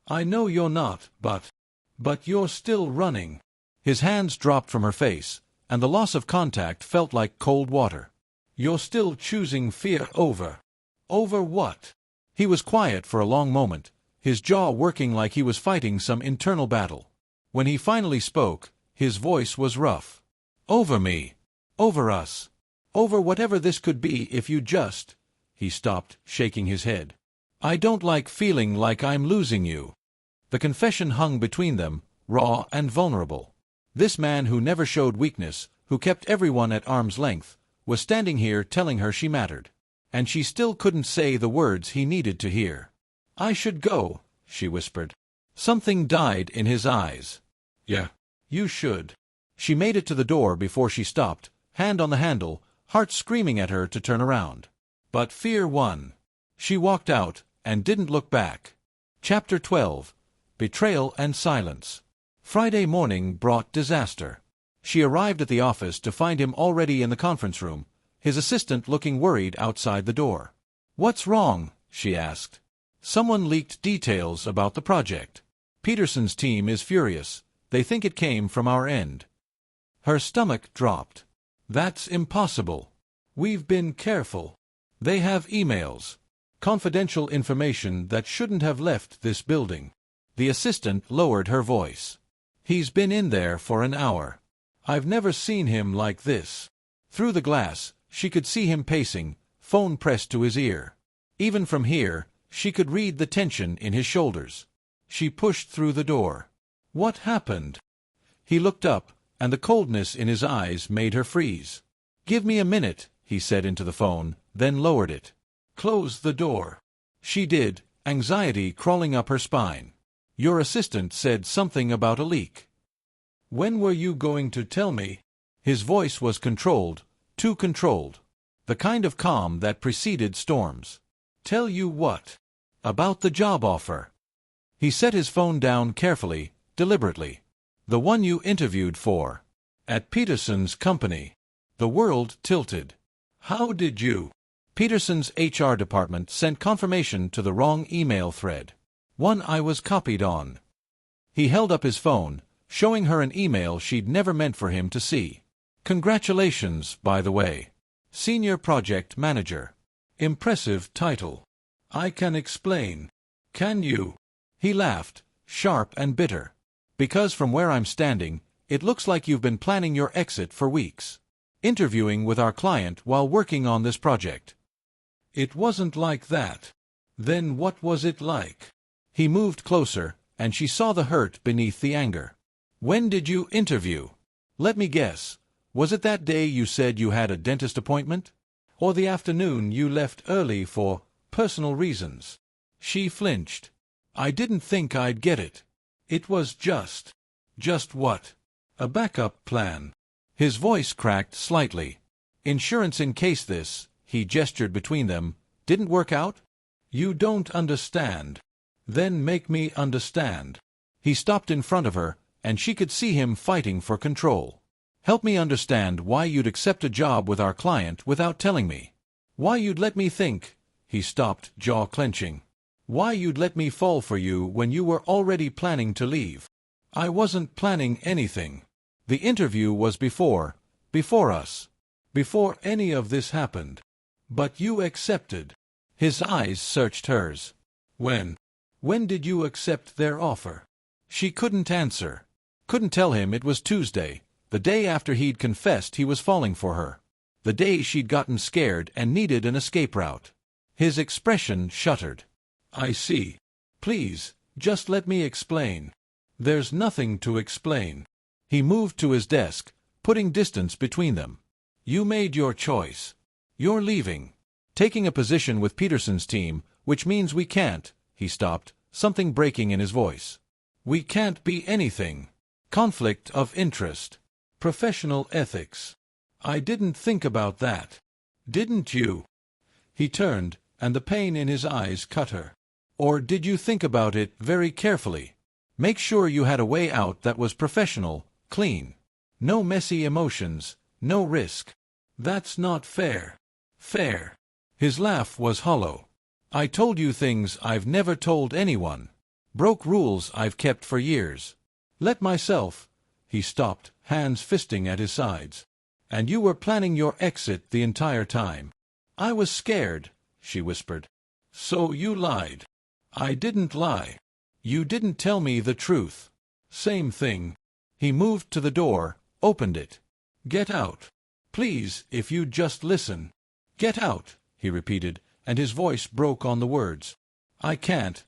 "I know you're not, but you're still running." His hands dropped from her face, and the loss of contact felt like cold water. "You're still choosing fear over what?" He was quiet for a long moment, his jaw working like he was fighting some internal battle. When he finally spoke, his voice was rough. "Over me. Over us. Over whatever this could be if you just—" He stopped, shaking his head. "I don't like feeling like I'm losing you." The confession hung between them, raw and vulnerable. This man who never showed weakness, who kept everyone at arm's length, was standing here telling her she mattered. And she still couldn't say the words he needed to hear. "I should go," she whispered. Something died in his eyes. "Yeah, you should." She made it to the door before she stopped, hand on the handle, heart screaming at her to turn around. But fear won. She walked out, and didn't look back. Chapter 12. Betrayal and Silence. Friday morning brought disaster. She arrived at the office to find him already in the conference room, his assistant looking worried outside the door. "What's wrong?" she asked. "Someone leaked details about the project. Peterson's team is furious. They think it came from our end." Her stomach dropped. "That's impossible. We've been careful. They have emails. Confidential information that shouldn't have left this building." The assistant lowered her voice. "He's been in there for an hour. I've never seen him like this." Through the glass, she could see him pacing, phone pressed to his ear. Even from here, she could read the tension in his shoulders. She pushed through the door. "What happened?" He looked up, and the coldness in his eyes made her freeze. "Give me a minute," he said into the phone, then lowered it. "Close the door." She did, anxiety crawling up her spine. "Your assistant said something about a leak." When were you going to tell me? His voice was controlled, too controlled. The kind of calm that preceded storms. Tell you what? About the job offer. He set his phone down carefully, deliberately. The one you interviewed for. At Peterson's company. The world tilted. How did you? Peterson's HR department sent confirmation to the wrong email thread. One I was copied on. He held up his phone, showing her an email she'd never meant for him to see. Congratulations, by the way. Senior Project Manager. Impressive title. I can explain. Can you? He laughed, sharp and bitter. Because from where I'm standing, it looks like you've been planning your exit for weeks. Interviewing with our client while working on this project. It wasn't like that. Then what was it like? He moved closer, and she saw the hurt beneath the anger. When did you interview? Let me guess. Was it that day you said you had a dentist appointment? Or the afternoon you left early for personal reasons? She flinched. I didn't think I'd get it. It was just what? A backup plan. His voice cracked slightly. Insurance in case this, he gestured between them, didn't work out? You don't understand. Then make me understand. He stopped in front of her, and she could see him fighting for control. Help me understand why you'd accept a job with our client without telling me. Why you'd let me think. He stopped, jaw clenching. Why you'd let me fall for you when you were already planning to leave. I wasn't planning anything. The interview was before us. Before any of this happened. But you accepted. His eyes searched hers. When? When did you accept their offer? She couldn't answer. Couldn't tell him it was Tuesday, the day after he'd confessed he was falling for her. The day she'd gotten scared and needed an escape route. His expression shuttered. I see. Please, just let me explain. There's nothing to explain. He moved to his desk, putting distance between them. You made your choice. You're leaving. Taking a position with Peterson's team, which means we can't. He stopped, something breaking in his voice. We can't be anything. Conflict of interest. Professional ethics. I didn't think about that. Didn't you? He turned, and the pain in his eyes cut her. Or did you think about it very carefully? Make sure you had a way out that was professional, clean. No messy emotions, no risk. That's not fair. Fair. His laugh was hollow. I told you things I've never told anyone. Broke rules I've kept for years. Let myself. He stopped, hands fisting at his sides. And you were planning your exit the entire time. I was scared, she whispered. So you lied. I didn't lie. You didn't tell me the truth. Same thing. He moved to the door, opened it. Get out. Please, if you'd just listen. Get out, he repeated, and his voice broke on the words. I can't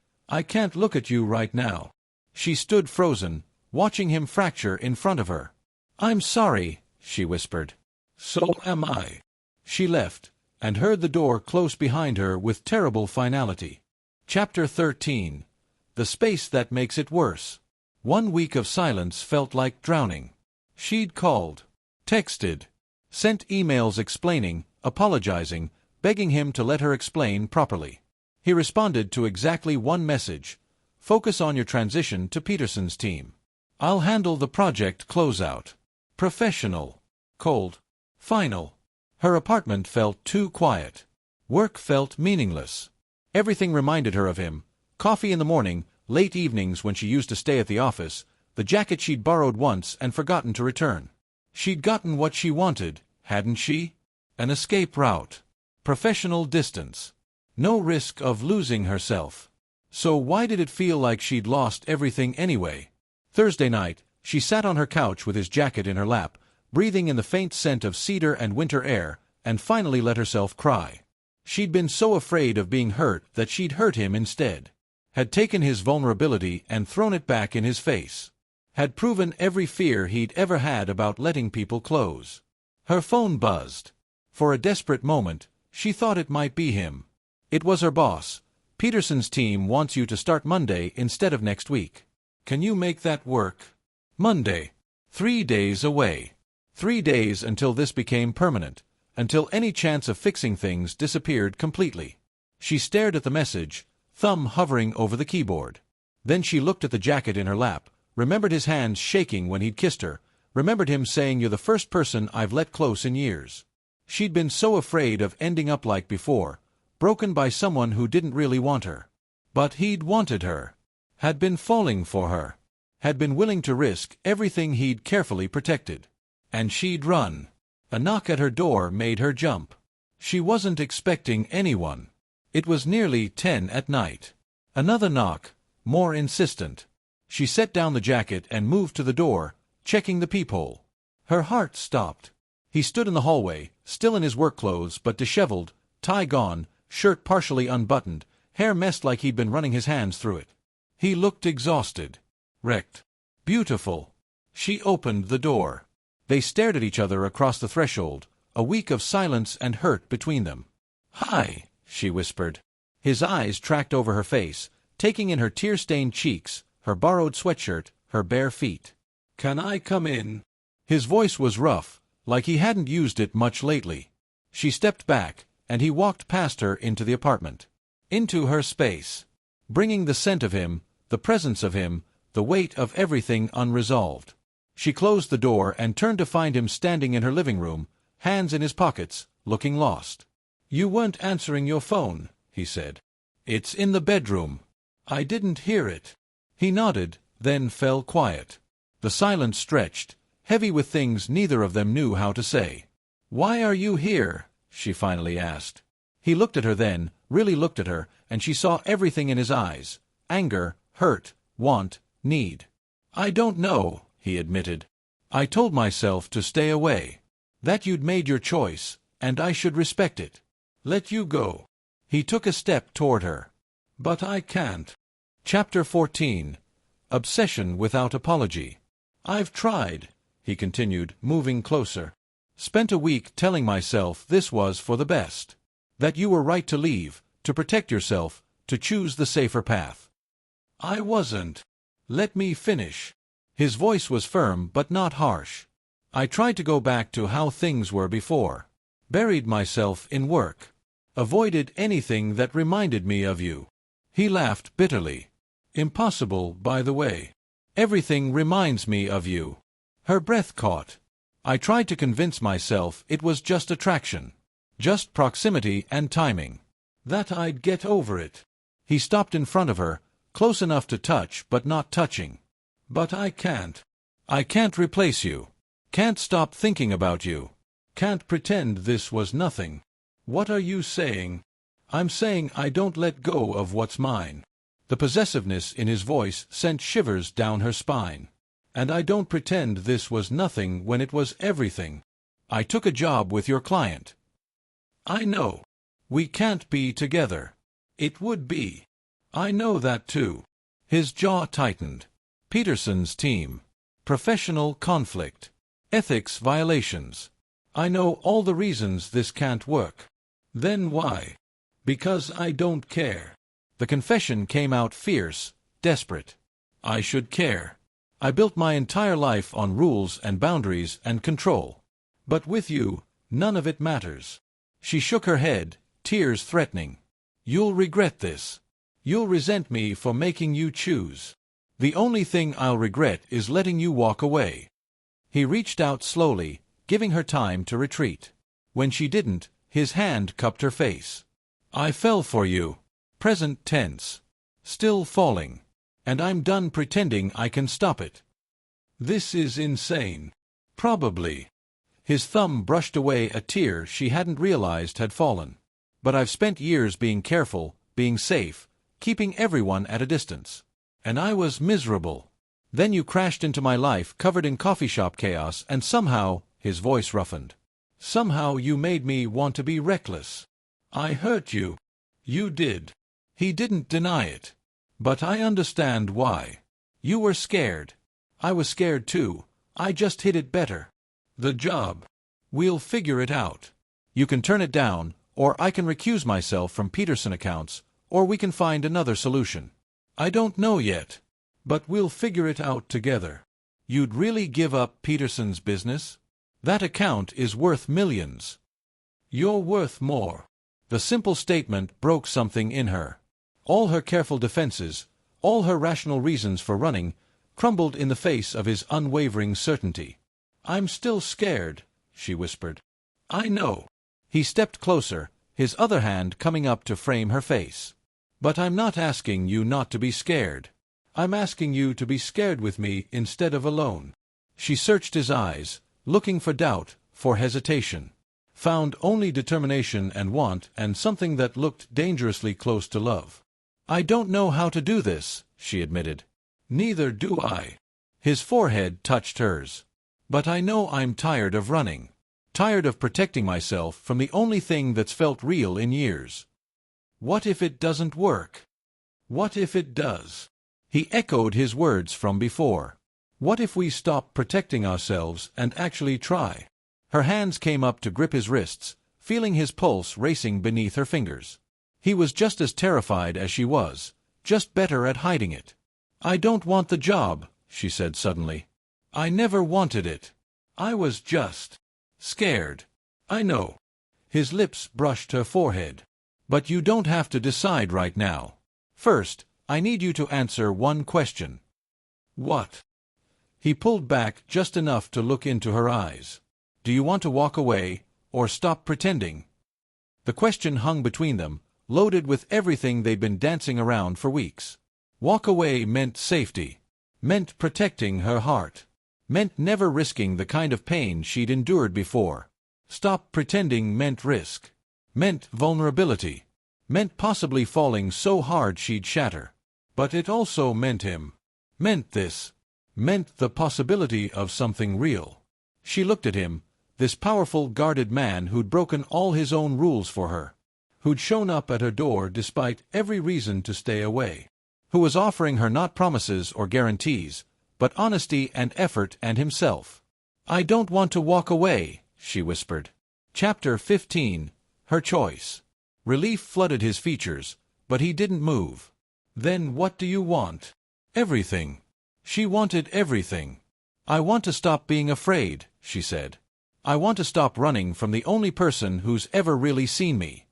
look at you right now. She stood frozen, watching him fracture in front of her. I'm sorry, she whispered. So am I. She left, and heard the door close behind her with terrible finality. Chapter 13. The Space That Makes It Worse. 1 week of silence felt like drowning. She'd called, texted, sent emails explaining, apologizing, begging him to let her explain properly. He responded to exactly one message. Focus on your transition to Peterson's team. I'll handle the project closeout. Professional. Cold. Final. Her apartment felt too quiet. Work felt meaningless. Everything reminded her of him. Coffee in the morning, late evenings when she used to stay at the office, the jacket she'd borrowed once and forgotten to return. She'd gotten what she wanted, hadn't she? An escape route. Professional distance. No risk of losing herself. So why did it feel like she'd lost everything anyway? Thursday night, she sat on her couch with his jacket in her lap, breathing in the faint scent of cedar and winter air, and finally let herself cry. She'd been so afraid of being hurt that she'd hurt him instead. Had taken his vulnerability and thrown it back in his face. Had proven every fear he'd ever had about letting people close. Her phone buzzed. For a desperate moment, she thought it might be him. It was her boss. Peterson's team wants you to start Monday instead of next week. Can you make that work? Monday. 3 days away. 3 days until this became permanent, until any chance of fixing things disappeared completely. She stared at the message, thumb hovering over the keyboard. Then she looked at the jacket in her lap, remembered his hands shaking when he'd kissed her, remembered him saying, "You're the first person I've let close in years." She'd been so afraid of ending up like before, broken by someone who didn't really want her. But he'd wanted her, had been falling for her, had been willing to risk everything he'd carefully protected. And she'd run. A knock at her door made her jump. She wasn't expecting anyone. It was nearly 10 at night. Another knock, more insistent. She set down the jacket and moved to the door, checking the peephole. Her heart stopped. He stood in the hallway, still in his work clothes but disheveled, tie gone, shirt partially unbuttoned, hair messed like he'd been running his hands through it. He looked exhausted. Wrecked. Beautiful. She opened the door. They stared at each other across the threshold, a week of silence and hurt between them. "Hi," she whispered. His eyes tracked over her face, taking in her tear-stained cheeks, her borrowed sweatshirt, her bare feet. "Can I come in?" His voice was rough, like he hadn't used it much lately. She stepped back, and he walked past her into the apartment. Into her space. Bringing the scent of him, the presence of him, the weight of everything unresolved. She closed the door and turned to find him standing in her living room, hands in his pockets, looking lost. "You weren't answering your phone," he said. "It's in the bedroom. I didn't hear it." He nodded, then fell quiet. The silence stretched, heavy with things neither of them knew how to say. "Why are you here?" she finally asked. He looked at her then, really looked at her, and she saw everything in his eyes: anger, hurt, want, need. "I don't know," he admitted. "I told myself to stay away. That you'd made your choice, and I should respect it. Let you go." He took a step toward her. "But I can't." Chapter 14. Obsession Without Apology. "I've tried," he continued, moving closer. "Spent a week telling myself this was for the best. That you were right to leave, to protect yourself, to choose the safer path. I wasn't. Let me finish." His voice was firm but not harsh. "I tried to go back to how things were before. Buried myself in work. Avoided anything that reminded me of you." He laughed bitterly. "Impossible, by the way. Everything reminds me of you." Her breath caught. "I tried to convince myself it was just attraction. Just proximity and timing. That I'd get over it." He stopped in front of her, close enough to touch but not touching. "But I can't. I can't replace you. Can't stop thinking about you. Can't pretend this was nothing." "What are you saying?" "I'm saying I don't let go of what's mine." The possessiveness in his voice sent shivers down her spine. "And I don't pretend this was nothing when it was everything. I took a job with your client." "I know. We can't be together." "It would be." "I know that too." His jaw tightened. "Peterson's team. Professional conflict. Ethics violations. I know all the reasons this can't work." "Then why?" "Because I don't care." The confession came out fierce, desperate. "I should care. I built my entire life on rules and boundaries and control. But with you, none of it matters." She shook her head, tears threatening. "You'll regret this. You'll resent me for making you choose. The only thing I'll regret is letting you walk away." He reached out slowly, giving her time to retreat. When she didn't, his hand cupped her face. "I fell for you." Present tense. Still falling. "And I'm done pretending I can stop it." "This is insane." "Probably." His thumb brushed away a tear she hadn't realized had fallen. "But I've spent years being careful, being safe, keeping everyone at a distance. And I was miserable. Then you crashed into my life covered in coffee shop chaos and somehow," his voice roughened, "somehow you made me want to be reckless. I hurt you." "You did." He didn't deny it. "But I understand why. You were scared. I was scared too. I just hid it better." "The job." "We'll figure it out. You can turn it down, or I can recuse myself from Peterson accounts, or we can find another solution. I don't know yet. But we'll figure it out together." You'd really give up Peterson's business? That account is worth millions. You're worth more. The simple statement broke something in her. All her careful defenses, all her rational reasons for running, crumbled in the face of his unwavering certainty. "I'm still scared," she whispered. "I know." He stepped closer, his other hand coming up to frame her face. "But I'm not asking you not to be scared. I'm asking you to be scared with me instead of alone." She searched his eyes, looking for doubt, for hesitation. Found only determination and want and something that looked dangerously close to love. "I don't know how to do this," she admitted. "Neither do I." His forehead touched hers. "But I know I'm tired of running. Tired of protecting myself from the only thing that's felt real in years. What if it doesn't work? What if it does?" He echoed his words from before. "What if we stop protecting ourselves and actually try?" Her hands came up to grip his wrists, feeling his pulse racing beneath her fingers. He was just as terrified as she was, just better at hiding it. "I don't want the job," she said suddenly. "I never wanted it. I was just scared." "I know." His lips brushed her forehead. "But you don't have to decide right now. First, I need you to answer one question." "What?" He pulled back just enough to look into her eyes. "Do you want to walk away, or stop pretending?" The question hung between them, loaded with everything they'd been dancing around for weeks. Walk away meant safety, meant protecting her heart, meant never risking the kind of pain she'd endured before. Stop pretending meant risk, meant vulnerability, meant possibly falling so hard she'd shatter. But it also meant him, meant this, meant the possibility of something real. She looked at him, this powerful, guarded man who'd broken all his own rules for her, who'd shown up at her door despite every reason to stay away, who was offering her not promises or guarantees, but honesty and effort and himself. "I don't want to walk away," she whispered. Chapter 15. Her Choice. Relief flooded his features, but he didn't move. "Then what do you want?" "Everything." She wanted everything. "I want to stop being afraid," she said. "I want to stop running from the only person who's ever really seen me."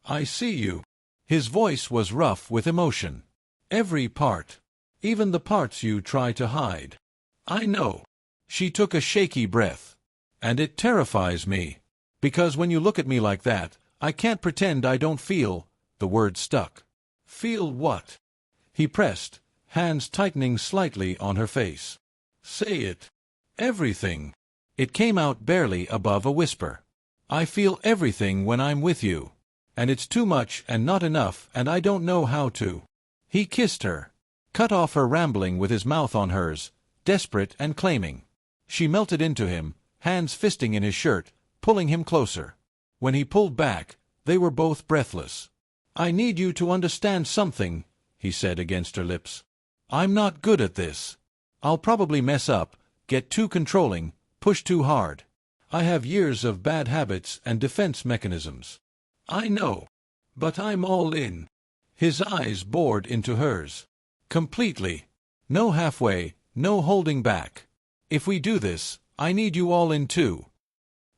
"I see you." His voice was rough with emotion. "Every part. Even the parts you try to hide." "I know." She took a shaky breath. "And it terrifies me. Because when you look at me like that, I can't pretend I don't feel." The word stuck. "Feel what?" He pressed, hands tightening slightly on her face. "Say it." "Everything." It came out barely above a whisper. "I feel everything when I'm with you. And it's too much and not enough, and I don't know how to." He kissed her, cut off her rambling with his mouth on hers, desperate and claiming. She melted into him, hands fisting in his shirt, pulling him closer. When he pulled back, they were both breathless. "I need you to understand something," he said against her lips. "I'm not good at this. I'll probably mess up, get too controlling, push too hard. I have years of bad habits and defense mechanisms." "I know. But I'm all in." His eyes bored into hers. "Completely. No halfway, no holding back. If we do this, I need you all in too."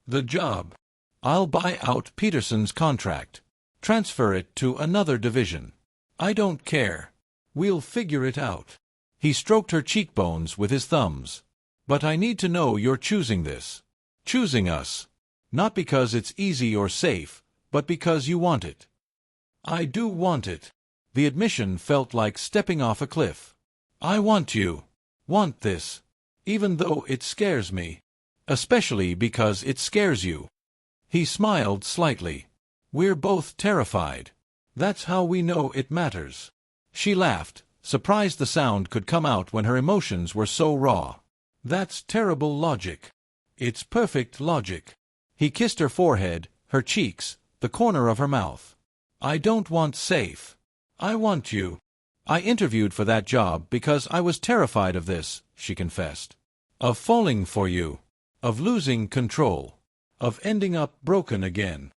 "The job." "I'll buy out Peterson's contract. Transfer it to another division. I don't care. We'll figure it out." He stroked her cheekbones with his thumbs. "But I need to know you're choosing this. Choosing us. Not because it's easy or safe, but because you want it." "I do want it." The admission felt like stepping off a cliff. "I want you. Want this. Even though it scares me. Especially because it scares you." He smiled slightly. "We're both terrified. That's how we know it matters." She laughed, surprised the sound could come out when her emotions were so raw. "That's terrible logic." "It's perfect logic." He kissed her forehead, her cheeks, the corner of her mouth. "I don't want safe. I want you." "I interviewed for that job because I was terrified of this," she confessed. "Of falling for you. Of losing control. Of ending up broken again."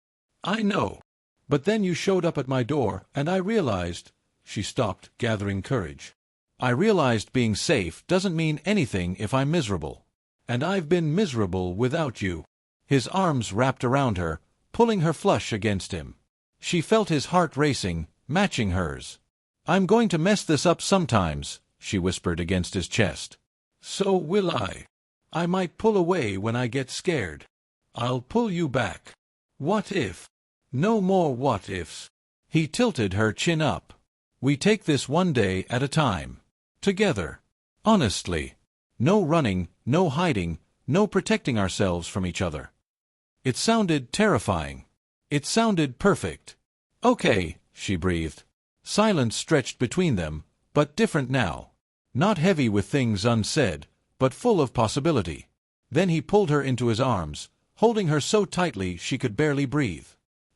"I know. But then you showed up at my door, and I realized—" She stopped, gathering courage. I realized being safe doesn't mean anything if I'm miserable. And I've been miserable without you. His arms wrapped around her, pulling her flush against him. She felt his heart racing, matching hers. I'm going to mess this up sometimes, she whispered against his chest. So will I. I might pull away when I get scared. I'll pull you back. What if? No more what ifs. He tilted her chin up. We take this one day at a time. Together. Honestly. No running, no hiding, no protecting ourselves from each other. It sounded terrifying. It sounded perfect. Okay, she breathed. Silence stretched between them, but different now. Not heavy with things unsaid, but full of possibility. Then he pulled her into his arms, holding her so tightly she could barely breathe.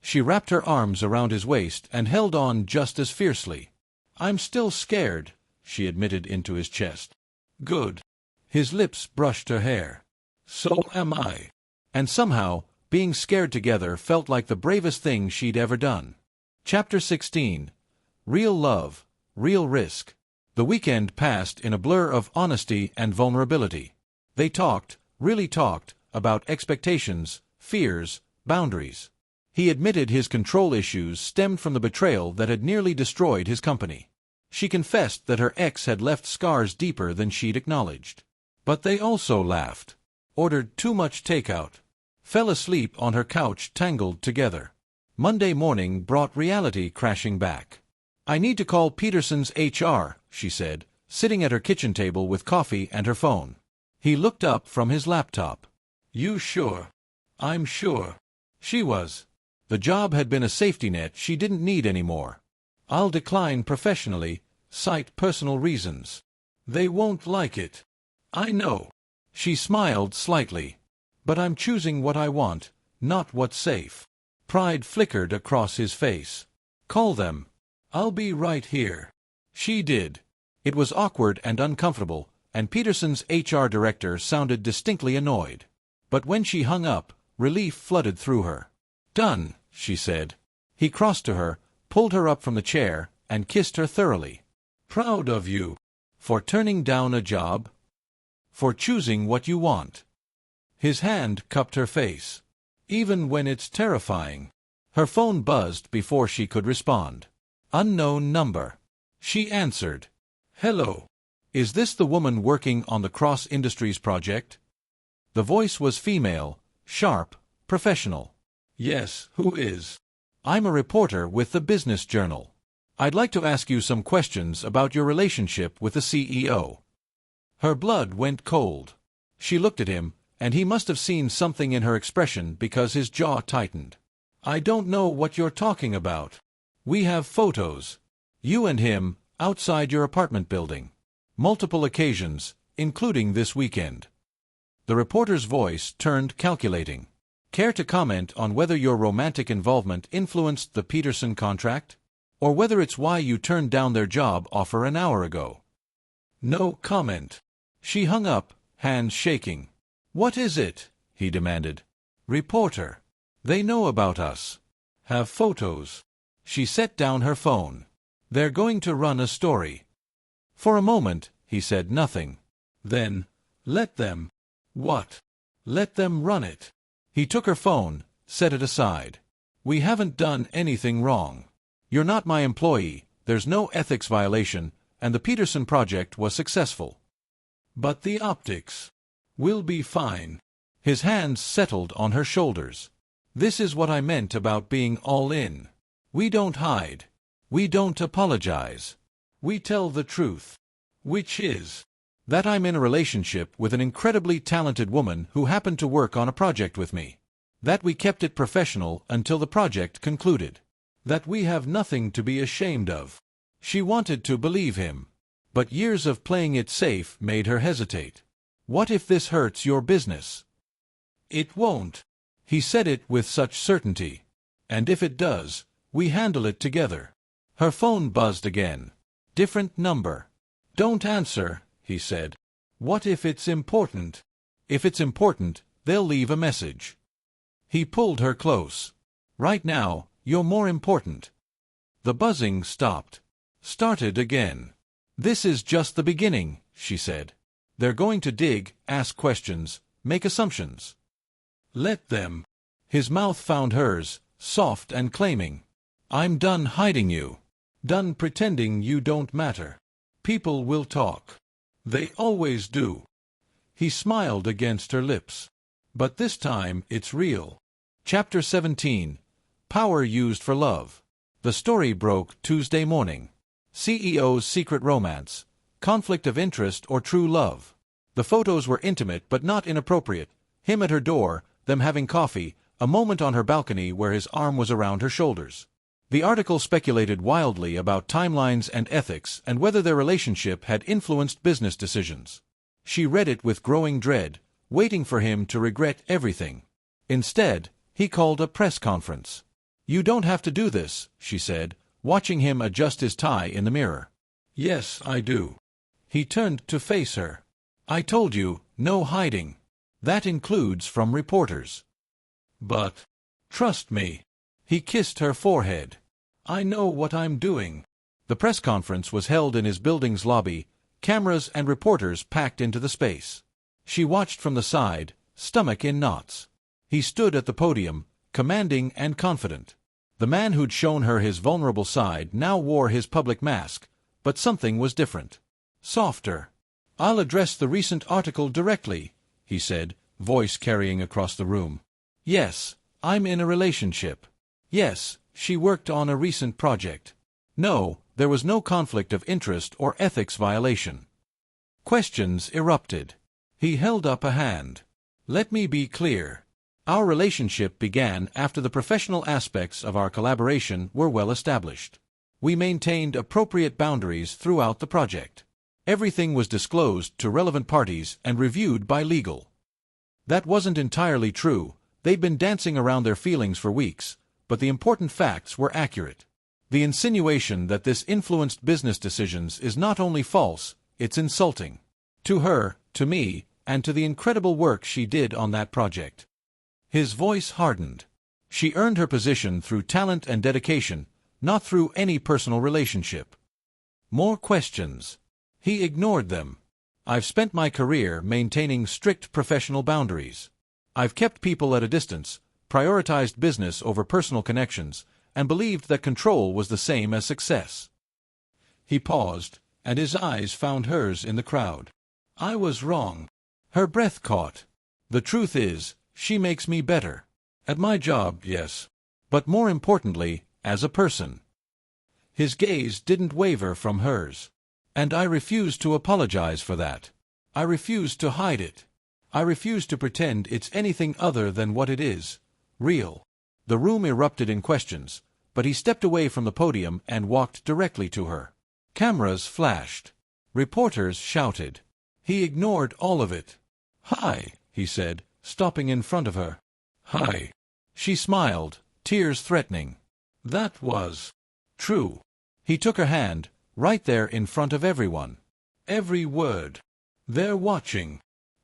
She wrapped her arms around his waist and held on just as fiercely. I'm still scared, she admitted into his chest. Good. His lips brushed her hair. So am I. And somehow, being scared together felt like the bravest thing she'd ever done. Chapter 16. Real Love, Real Risk. The weekend passed in a blur of honesty and vulnerability. They talked, really talked, about expectations, fears, boundaries. He admitted his control issues stemmed from the betrayal that had nearly destroyed his company. She confessed that her ex had left scars deeper than she'd acknowledged. But they also laughed, ordered too much takeout, fell asleep on her couch tangled together. Monday morning brought reality crashing back. I need to call Peterson's HR, she said, sitting at her kitchen table with coffee and her phone. He looked up from his laptop. You sure? I'm sure. She was. The job had been a safety net she didn't need anymore. I'll decline professionally, cite personal reasons. They won't like it. I know. She smiled slightly. But I'm choosing what I want, not what's safe. Pride flickered across his face. Call them. I'll be right here. She did. It was awkward and uncomfortable, and Peterson's HR director sounded distinctly annoyed. But when she hung up, relief flooded through her. Done, she said. He crossed to her, pulled her up from the chair, and kissed her thoroughly. Proud of you. For turning down a job? For choosing what you want. His hand cupped her face. Even when it's terrifying. Her phone buzzed before she could respond. Unknown number. She answered. Hello. Is this the woman working on the Cross Industries project? The voice was female, sharp, professional. Yes, who is? I'm a reporter with the Business Journal. I'd like to ask you some questions about your relationship with the CEO. Her blood went cold. She looked at him, and he must have seen something in her expression because his jaw tightened. I don't know what you're talking about. We have photos. You and him, outside your apartment building. Multiple occasions, including this weekend. The reporter's voice turned calculating. Care to comment on whether your romantic involvement influenced the Peterson contract? Or whether it's why you turned down their job offer an hour ago? No comment. She hung up, hands shaking. What is it? He demanded. Reporter. They know about us. Have photos. She set down her phone. They're going to run a story. For a moment, he said nothing. Then, let them. What? Let them run it. He took her phone, set it aside. We haven't done anything wrong. You're not my employee, there's no ethics violation, and the Peterson project was successful. But the optics. We'll be fine. His hands settled on her shoulders. This is what I meant about being all in. We don't hide. We don't apologize. We tell the truth. Which is that I'm in a relationship with an incredibly talented woman who happened to work on a project with me. That we kept it professional until the project concluded. That we have nothing to be ashamed of. She wanted to believe him. But years of playing it safe made her hesitate. What if this hurts your business? It won't. He said it with such certainty. And if it does, we handle it together. Her phone buzzed again. Different number. Don't answer, he said. What if it's important? If it's important, they'll leave a message. He pulled her close. Right now, you're more important. The buzzing stopped. Started again. "This is just the beginning," she said. "They're going to dig, ask questions, make assumptions. Let them." His mouth found hers, soft and claiming. "I'm done hiding you. Done pretending you don't matter. People will talk. They always do." He smiled against her lips. "But this time it's real." Chapter 17. Power Used for Love. The story broke Tuesday morning. CEO's secret romance. Conflict of interest or true love. The photos were intimate but not inappropriate. Him at her door, them having coffee, a moment on her balcony where his arm was around her shoulders. The article speculated wildly about timelines and ethics and whether their relationship had influenced business decisions. She read it with growing dread, waiting for him to regret everything. Instead, he called a press conference. "You don't have to do this," she said, watching him adjust his tie in the mirror. "Yes, I do." He turned to face her. "I told you, no hiding. That includes from reporters." "But, trust me." He kissed her forehead. "I know what I'm doing." The press conference was held in his building's lobby, cameras and reporters packed into the space. She watched from the side, stomach in knots. He stood at the podium, commanding and confident. The man who'd shown her his vulnerable side now wore his public mask, but something was different. Softer. "I'll address the recent article directly," he said, voice carrying across the room. "Yes, I'm in a relationship. Yes, she worked on a recent project. No, there was no conflict of interest or ethics violation." Questions erupted. He held up a hand. "Let me be clear. Our relationship began after the professional aspects of our collaboration were well established. We maintained appropriate boundaries throughout the project. Everything was disclosed to relevant parties and reviewed by legal." That wasn't entirely true. They'd been dancing around their feelings for weeks, but the important facts were accurate. The insinuation that this influenced business decisions is not only false, it's insulting. To her, to me, and to the incredible work she did on that project. His voice hardened. She earned her position through talent and dedication, not through any personal relationship. More questions. He ignored them. "I've spent my career maintaining strict professional boundaries. I've kept people at a distance, prioritized business over personal connections, and believed that control was the same as success." He paused, and his eyes found hers in the crowd. "I was wrong." Her breath caught. "The truth is, she makes me better. At my job, yes. But more importantly, as a person." His gaze didn't waver from hers. "And I refuse to apologize for that. I refuse to hide it. I refuse to pretend it's anything other than what it is. Real." The room erupted in questions, but he stepped away from the podium and walked directly to her. Cameras flashed. Reporters shouted. He ignored all of it. "Hi," he said, stopping in front of her. "Hi." She smiled, tears threatening. "That was true." He took her hand, right there in front of everyone. "Every word. They're watching."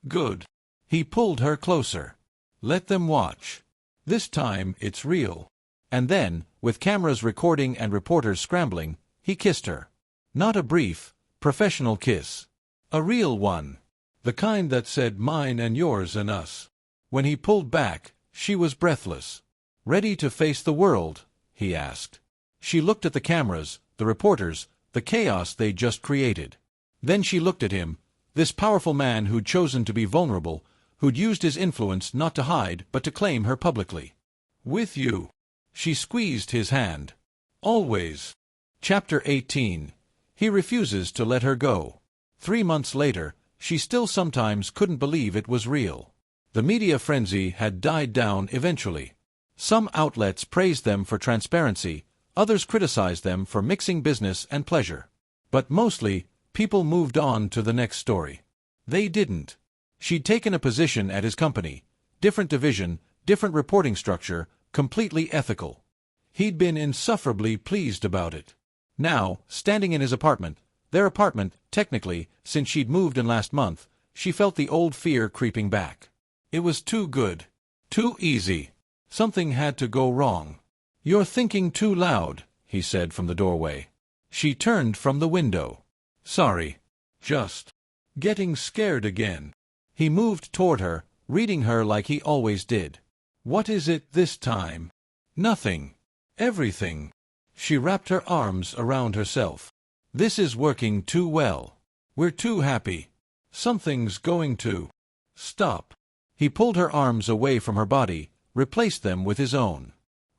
"Good." He pulled her closer. "Let them watch. This time it's real." And then, with cameras recording and reporters scrambling, he kissed her. Not a brief, professional kiss. A real one. The kind that said mine and yours and us. When he pulled back, she was breathless. "Ready to face the world?" he asked. She looked at the cameras, the reporters, the chaos they'd just created. Then she looked at him, this powerful man who'd chosen to be vulnerable, who'd used his influence not to hide but to claim her publicly. "With you." She squeezed his hand. "Always." Chapter 18. He refuses to let her go. 3 months later, she still sometimes couldn't believe it was real. The media frenzy had died down eventually. Some outlets praised them for transparency, others criticized them for mixing business and pleasure. But mostly, people moved on to the next story. They didn't. She'd taken a position at his company, different division, different reporting structure, completely ethical. He'd been insufferably pleased about it. Now, standing in his apartment, their apartment, technically, since she'd moved in last month, she felt the old fear creeping back. It was too good. Too easy. Something had to go wrong. "You're thinking too loud," he said from the doorway. She turned from the window. Sorry. Just getting scared again. He moved toward her, reading her like he always did. What is it this time? Nothing. Everything. She wrapped her arms around herself. This is working too well. We're too happy. Something's going to stop. He pulled her arms away from her body, replaced them with his own.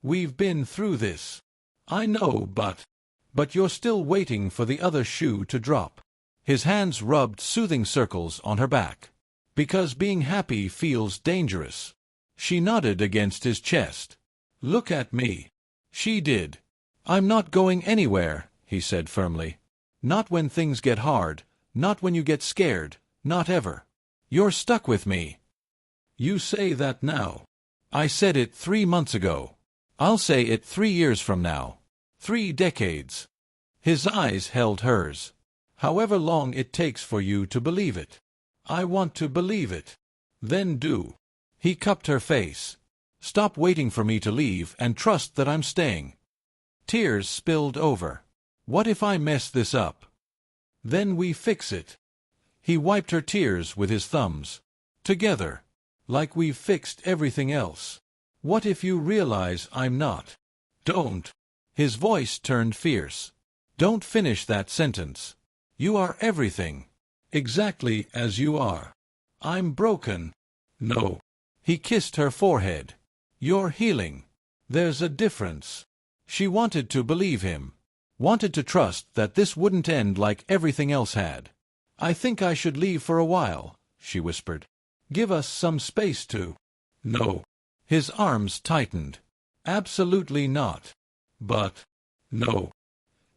We've been through this. I know, but you're still waiting for the other shoe to drop. His hands rubbed soothing circles on her back. Because being happy feels dangerous. She nodded against his chest. Look at me. She did. I'm not going anywhere, he said firmly. Not when things get hard, not when you get scared, not ever. You're stuck with me. You say that now. I said it 3 months ago. I'll say it 3 years from now. 3 decades. His eyes held hers. However long it takes for you to believe it. I want to believe it. Then do. He cupped her face. Stop waiting for me to leave and trust that I'm staying. Tears spilled over. What if I mess this up? Then we fix it. He wiped her tears with his thumbs. Together. Like we've fixed everything else. What if you realize I'm not? Don't. His voice turned fierce. Don't finish that sentence. You are everything. Exactly as you are. I'm broken. No. He kissed her forehead. You're healing. There's a difference. She wanted to believe him. Wanted to trust that this wouldn't end like everything else had. I think I should leave for a while, she whispered. Give us some space to. No. His arms tightened. Absolutely not. But. No.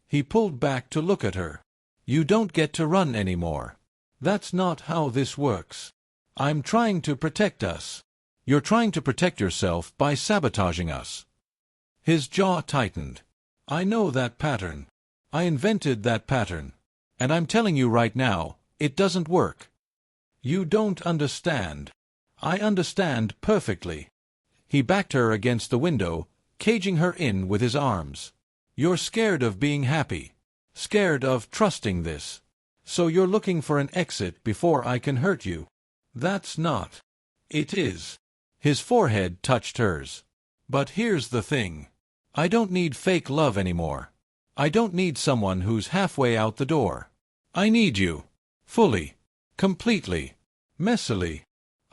He pulled back to look at her. You don't get to run anymore. That's not how this works. I'm trying to protect us. You're trying to protect yourself by sabotaging us. His jaw tightened. I know that pattern. I invented that pattern. And I'm telling you right now, it doesn't work. You don't understand. I understand perfectly. He backed her against the window, caging her in with his arms. You're scared of being happy. Scared of trusting this. So you're looking for an exit before I can hurt you. That's not. It is. His forehead touched hers. But here's the thing. I don't need fake love anymore. I don't need someone who's halfway out the door. I need you. Fully. Completely. Messily.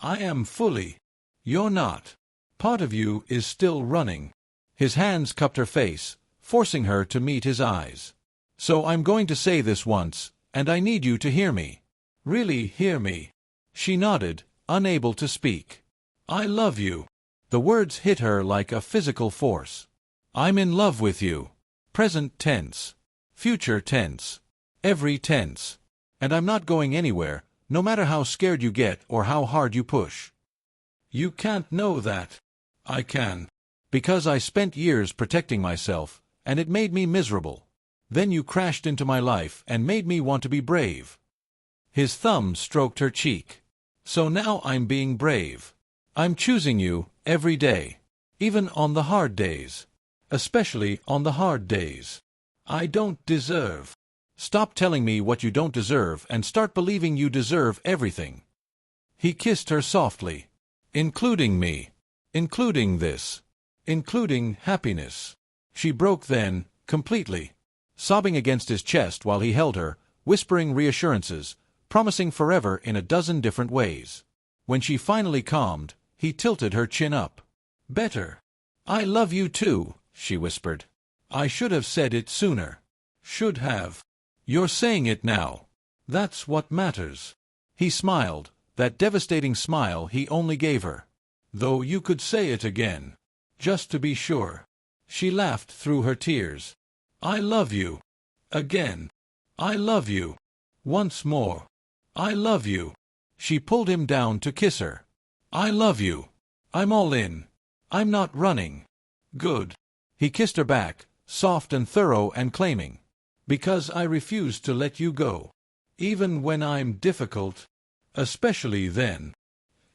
I am fully. You're not. Part of you is still running. His hands cupped her face, forcing her to meet his eyes. So I'm going to say this once, and I need you to hear me. Really hear me. She nodded, unable to speak. I love you. The words hit her like a physical force. I'm in love with you. Present tense. Future tense. Every tense. And I'm not going anywhere, no matter how scared you get or how hard you push. You can't know that. I can. Because I spent years protecting myself, and it made me miserable. Then you crashed into my life and made me want to be brave. His thumb stroked her cheek. So now I'm being brave. I'm choosing you every day. Even on the hard days. Especially on the hard days. I don't deserve. Stop telling me what you don't deserve and start believing you deserve everything. He kissed her softly. Including me. Including this. Including happiness. She broke then, completely. Sobbing against his chest while he held her, whispering reassurances, promising forever in a dozen different ways. When she finally calmed, he tilted her chin up. Better. I love you too, she whispered. I should have said it sooner. Should have. You're saying it now. That's what matters. He smiled, that devastating smile he only gave her. Though you could say it again. Just to be sure. She laughed through her tears. I love you. Again. I love you. Once more. I love you. She pulled him down to kiss her. I love you. I'm all in. I'm not running. Good. He kissed her back, soft and thorough and claiming. Because I refuse to let you go. Even when I'm difficult. Especially then.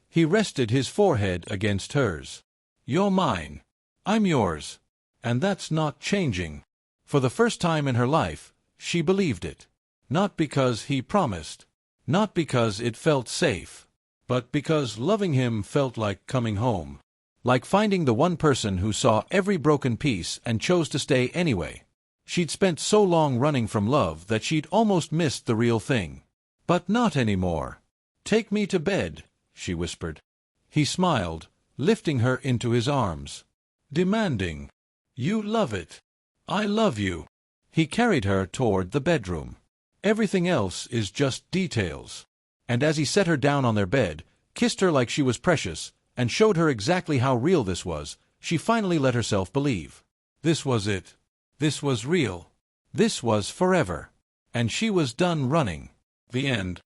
He rested his forehead against hers. You're mine. I'm yours. And that's not changing. For the first time in her life, she believed it. Not because he promised. Not because it felt safe. But because loving him felt like coming home. Like finding the one person who saw every broken piece and chose to stay anyway. She'd spent so long running from love that she'd almost missed the real thing. But not anymore. "Take me to bed," she whispered. He smiled, lifting her into his arms. Demanding, "You love it. I love you." He carried her toward the bedroom. "Everything else is just details." And as he set her down on their bed, kissed her like she was precious, and showed her exactly how real this was, she finally let herself believe. This was it. This was real. This was forever. And she was done running. The end.